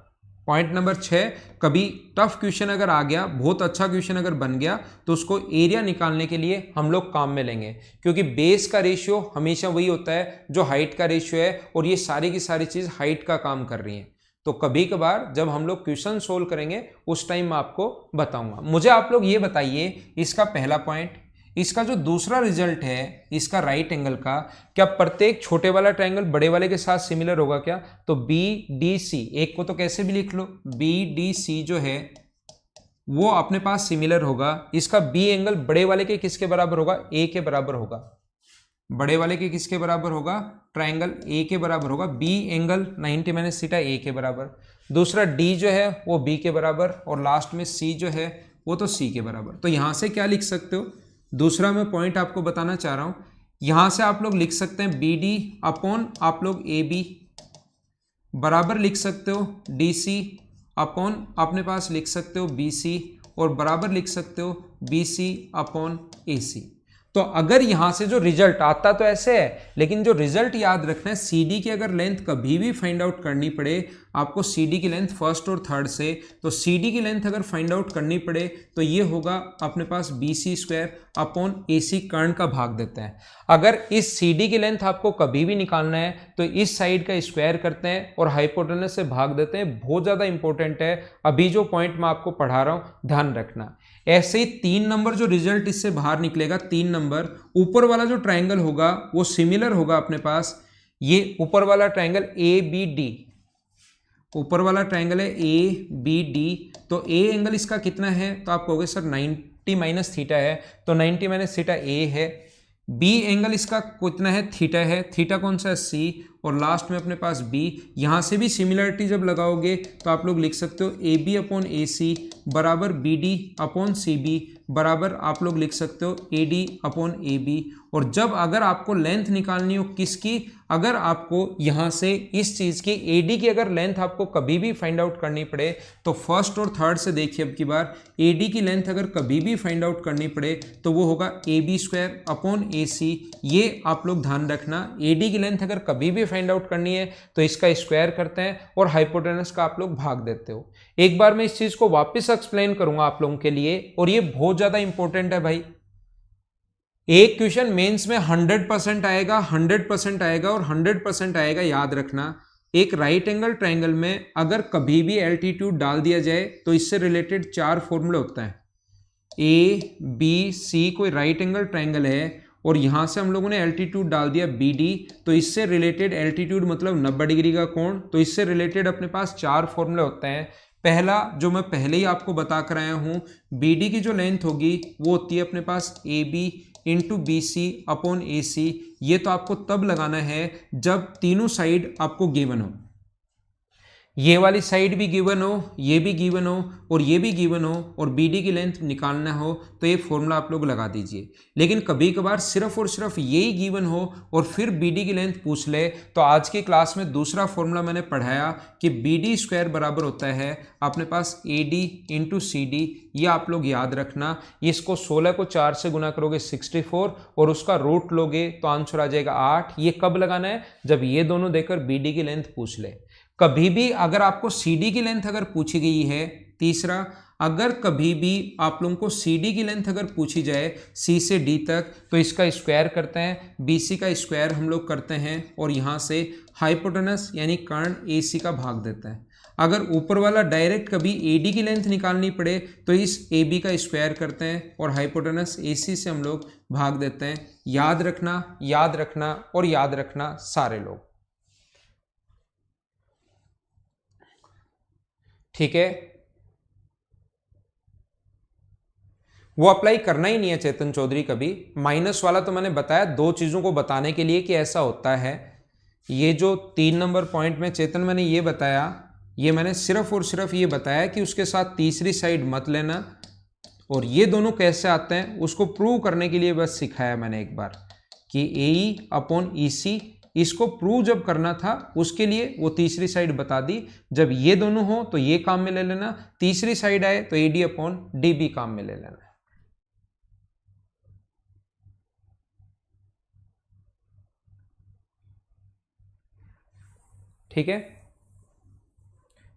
पॉइंट नंबर 6, कभी टफ क्वेश्चन अगर आ गया, बहुत अच्छा क्वेश्चन अगर बन गया, तो उसको एरिया निकालने के लिए हम लोग काम में लेंगे, क्योंकि बेस का रेशियो हमेशा वही होता है जो हाइट का रेशियो है, और ये सारी की सारी चीज हाइट का काम कर रही है। तो कभी कभार जब हम लोग क्वेश्चन सोल्व करेंगे उस टाइम मैं आपको बताऊंगा। मुझे आप लोग ये बताइए, इसका पहला पॉइंट, इसका जो दूसरा रिजल्ट है इसका राइट एंगल का, क्या प्रत्येक छोटे वाला ट्रायंगल बड़े वाले के साथ सिमिलर होगा क्या, तो BDC, एक को तो कैसे भी लिख लो, BDC जो है वो अपने पास सिमिलर होगा। इसका B एंगल बड़े वाले के किसके बराबर होगा, A के बराबर होगा। बड़े वाले के किसके बराबर होगा, ट्रायंगल A के बराबर होगा। B angle 90 minus theta A के बराबर। दूसरा D जो है वो B के बराबर, और लास्ट में C जो है वो तो C के बराबर। तो यहां से क्या लिख सकते हो, दूसरा मैं पॉइंट आपको बताना चाह रहा हूं, यहां से आप लोग लिख सकते हैं BD अपॉन आप लोग AB बराबर लिख सकते हो DC अपॉन अपने पास लिख सकते हो BC, और बराबर लिख सकते हो BC अपॉन AC। तो अगर यहां से जो रिजल्ट आता तो ऐसे है, लेकिन जो रिजल्ट याद रखना है, CD की अगर लेंथ कभी भी फाइंड आउट करनी पड़े आपको, CD की लेंथ फर्स्ट और थर्ड से, तो CD की लेंथ अगर फाइंड आउट करनी पड़े तो ये होगा अपने पास BC स्क्वायर अपॉन AC, कर्ण का भाग देते हैं। अगर इस CD की लेंथ आपको कभी भी निकालना है तो इस साइड का स्क्वायर करते हैं और हाइपोटेनस से भाग देते हैं। बहुत ज्यादा इंपॉर्टेंट है, अभी जो पॉइंट मैं आपको पढ़ा रहा हूं ध्यान रखना। ऐसे ही 3 नंबर जो रिजल्ट इससे बाहर निकलेगा, 3 नंबर, ऊपर वाला जो ट्रायंगल होगा वो सिमिलर होगा अपने पास, ये ऊपर वाला ट्रायंगल ABD, ऊपर वाला ट्रायंगल है ABD, तो A एंगल इसका कितना है, तो आप कहोगे सर 90 माइनस थीटा है, तो 90 माइनस थीटा A है। B एंगल इसका कितना है, थीटा है, थीटा कौन सा है, C, और लास्ट में अपने पास B। यहां से भी सिमिलरिटी जब लगाओगे तो आप लोग लिख सकते हो AB अपॉन AC बराबर BD अपॉन CB बराबर आप लोग लिख सकते हो AD अपॉन AB। और जब अगर आपको लेंथ निकालनी हो किसकी, अगर आपको यहां से इस चीज की AD की अगर लेंथ आपको कभी भी फाइंड आउट करनी पड़े, तो फर्स्ट और थर्ड से देखिए अब की बार, AD की लेंथ अगर कभी भी फाइंड आउट करनी पड़े तो वो होगा AB स्क्वायर अपॉन AC। ये आप लोग ध्यान रखना, AD की लेंथ अगर कभी भी फाइंड आउट करनी है तो इसका स्क्वायर करते हैं और हाइपोटेनस का आप लोग भाग देते हो। एक बार मैं इस चीज को वापस एक्सप्लेन करूंगा आप लोगों के लिए, और ये बहुत ज्यादा इंपॉर्टेंट है भाई। एक क्वेश्चन मेंस में 100% आएगा, 100% आएगा और 100% आएगा, याद रखना। एक राइट एंगल ट्रायंगल में अगर कभी भी एल्टीट्यूड डाल दिया जाए तो इससे रिलेटेड 4 फॉर्मूले होता है। ABC कोई राइट एंगल ट्रायंगल है और यहां से हम लोगों ने एल्टीट्यूड डाल दिया BD, तो इससे रिलेटेड एल्टीट्यूड मतलब 90 डिग्री का कोण, तो इससे रिलेटेड अपने पास 4 फॉर्मूले होते हैं। पहला जो मैं पहले ही आपको बता कर आया हूँ, बी डी की जो लेंथ होगी वो होती है अपने पास A B into B C upon A C. ये तो आपको तब लगाना है जब तीनों साइड आपको गिवन हो, ये वाली साइड भी गिवन हो, ये भी गिवन हो और ये भी गिवन हो, और बी डी की लेंथ निकालना हो तो ये फॉर्मूला आप लोग लगा दीजिए। लेकिन कभी कभार सिर्फ और सिर्फ यही गिवन हो और फिर बी डी की लेंथ पूछ ले, तो आज की क्लास में दूसरा फॉर्मूला मैंने पढ़ाया कि बी डी स्क्वायर बराबर होता है अपने पास A D into C D. ये आप लोग याद रखना। इसको 16 को 4 से गुना करोगे 64 और उसका रूट लोगे तो आंसर आ जाएगा 8। ये कब लगाना है? जब ये दोनों देकर बी डी की लेंथ पूछ ले। कभी भी अगर आपको सी डी की लेंथ अगर पूछी गई है, तीसरा, अगर कभी भी आप लोगों को सी डी की लेंथ अगर पूछी जाए सी से डी तक, तो इसका स्क्वायर करते हैं, बी सी का स्क्वायर हम लोग करते हैं और यहाँ से हाइपोटेनस यानी कर्ण ए सी का भाग देते हैं। अगर ऊपर वाला डायरेक्ट कभी ए डी की लेंथ निकालनी पड़े तो इस ए बी का स्क्वायर करते हैं और हाइपोटेनस ए सी से हम लोग भाग देते हैं। याद रखना, याद रखना और याद रखना सारे लोग, ठीक है। वो अप्लाई करना ही नहीं है चेतन चौधरी कभी। माइनस वाला तो मैंने बताया दो चीजों को बताने के लिए कि ऐसा होता है। ये जो 3 नंबर पॉइंट में चेतन मैंने ये बताया, ये मैंने सिर्फ और सिर्फ ये बताया कि उसके साथ तीसरी साइड मत लेना, और ये दोनों कैसे आते हैं उसको प्रूव करने के लिए बस सिखाया मैंने एक बार कि ए ई अपॉन ई सी। इसको प्रूव जब करना था उसके लिए वो तीसरी साइड बता दी। जब ये दोनों हो तो ये काम में ले लेना, तीसरी साइड आए तो A D upon D B काम में ले लेना, ठीक है।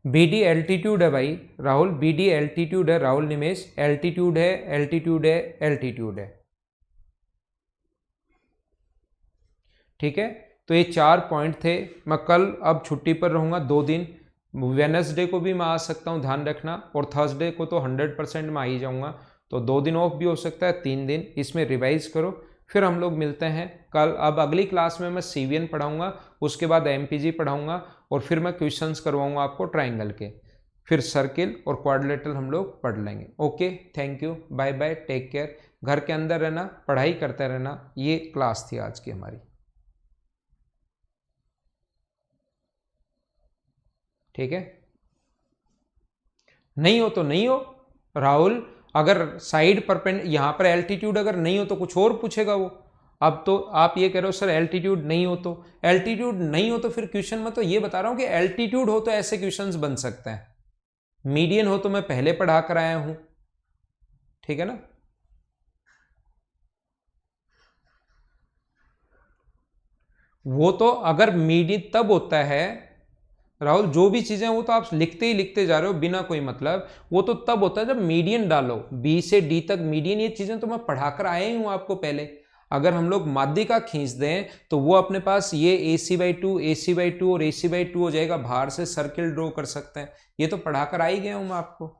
बी डी एल्टीट्यूड है भाई राहुल, बी डी एल्टीट्यूड है राहुल निमेश, एल्टीट्यूड है, एल्टीट्यूड है, एल्टीट्यूड है, ठीक है। तो ये 4 पॉइंट थे। मैं कल अब छुट्टी पर रहूँगा 2 दिन, वेडनेसडे को भी मैं आ सकता हूँ, ध्यान रखना, और थर्सडे को तो 100% मैं आ ही जाऊँगा, तो 2 दिन ऑफ भी हो सकता है, 3 दिन। इसमें रिवाइज करो, फिर हम लोग मिलते हैं कल। अब अगली क्लास में मैं CVN पढ़ाऊँगा, उसके बाद MPG पढ़ाऊँगा और फिर मैं क्वेश्चंस करवाऊँगा आपको ट्राइंगल के, फिर सर्किल और क्वाड्रिलेटरल हम लोग पढ़ लेंगे। Okay, thank you, bye bye, take care. घर के अंदर रहना, पढ़ाई करते रहना। ये क्लास थी आज की हमारी, ठीक है। नहीं हो तो नहीं हो राहुल, अगर साइड परपेंड यहाँ पर एल्टीट्यूड अगर नहीं हो तो कुछ और पूछेगा वो। अब तो आप ये कह रहे हो सर एल्टीट्यूड नहीं हो, तो एल्टीट्यूड नहीं हो तो फिर क्वेश्चन में तो ये बता रहा हूं कि एल्टीट्यूड हो तो ऐसे क्वेश्चंस बन सकते हैं, मीडियन हो तो मैं पहले पढ़ा कर आया हूं, ठीक है ना। वो तो अगर मीडियन तब होता है राहुल, जो भी चीजें वो तो आप लिखते ही लिखते जा रहे हो बिना कोई मतलब, वो तो तब होता है जब मीडियन डालो, बी से डी तक मीडियन। ये चीजें तो मैं पढ़ाकर आया ही हूं आपको पहले। अगर हम लोग माध्यिका खींच दें तो वो अपने पास ये AC/2 AC/2 और AC/2 हो जाएगा, बाहर से सर्किल ड्रॉ कर सकते हैं। ये तो पढ़ाकर आ ही गया हूं मैं आपको।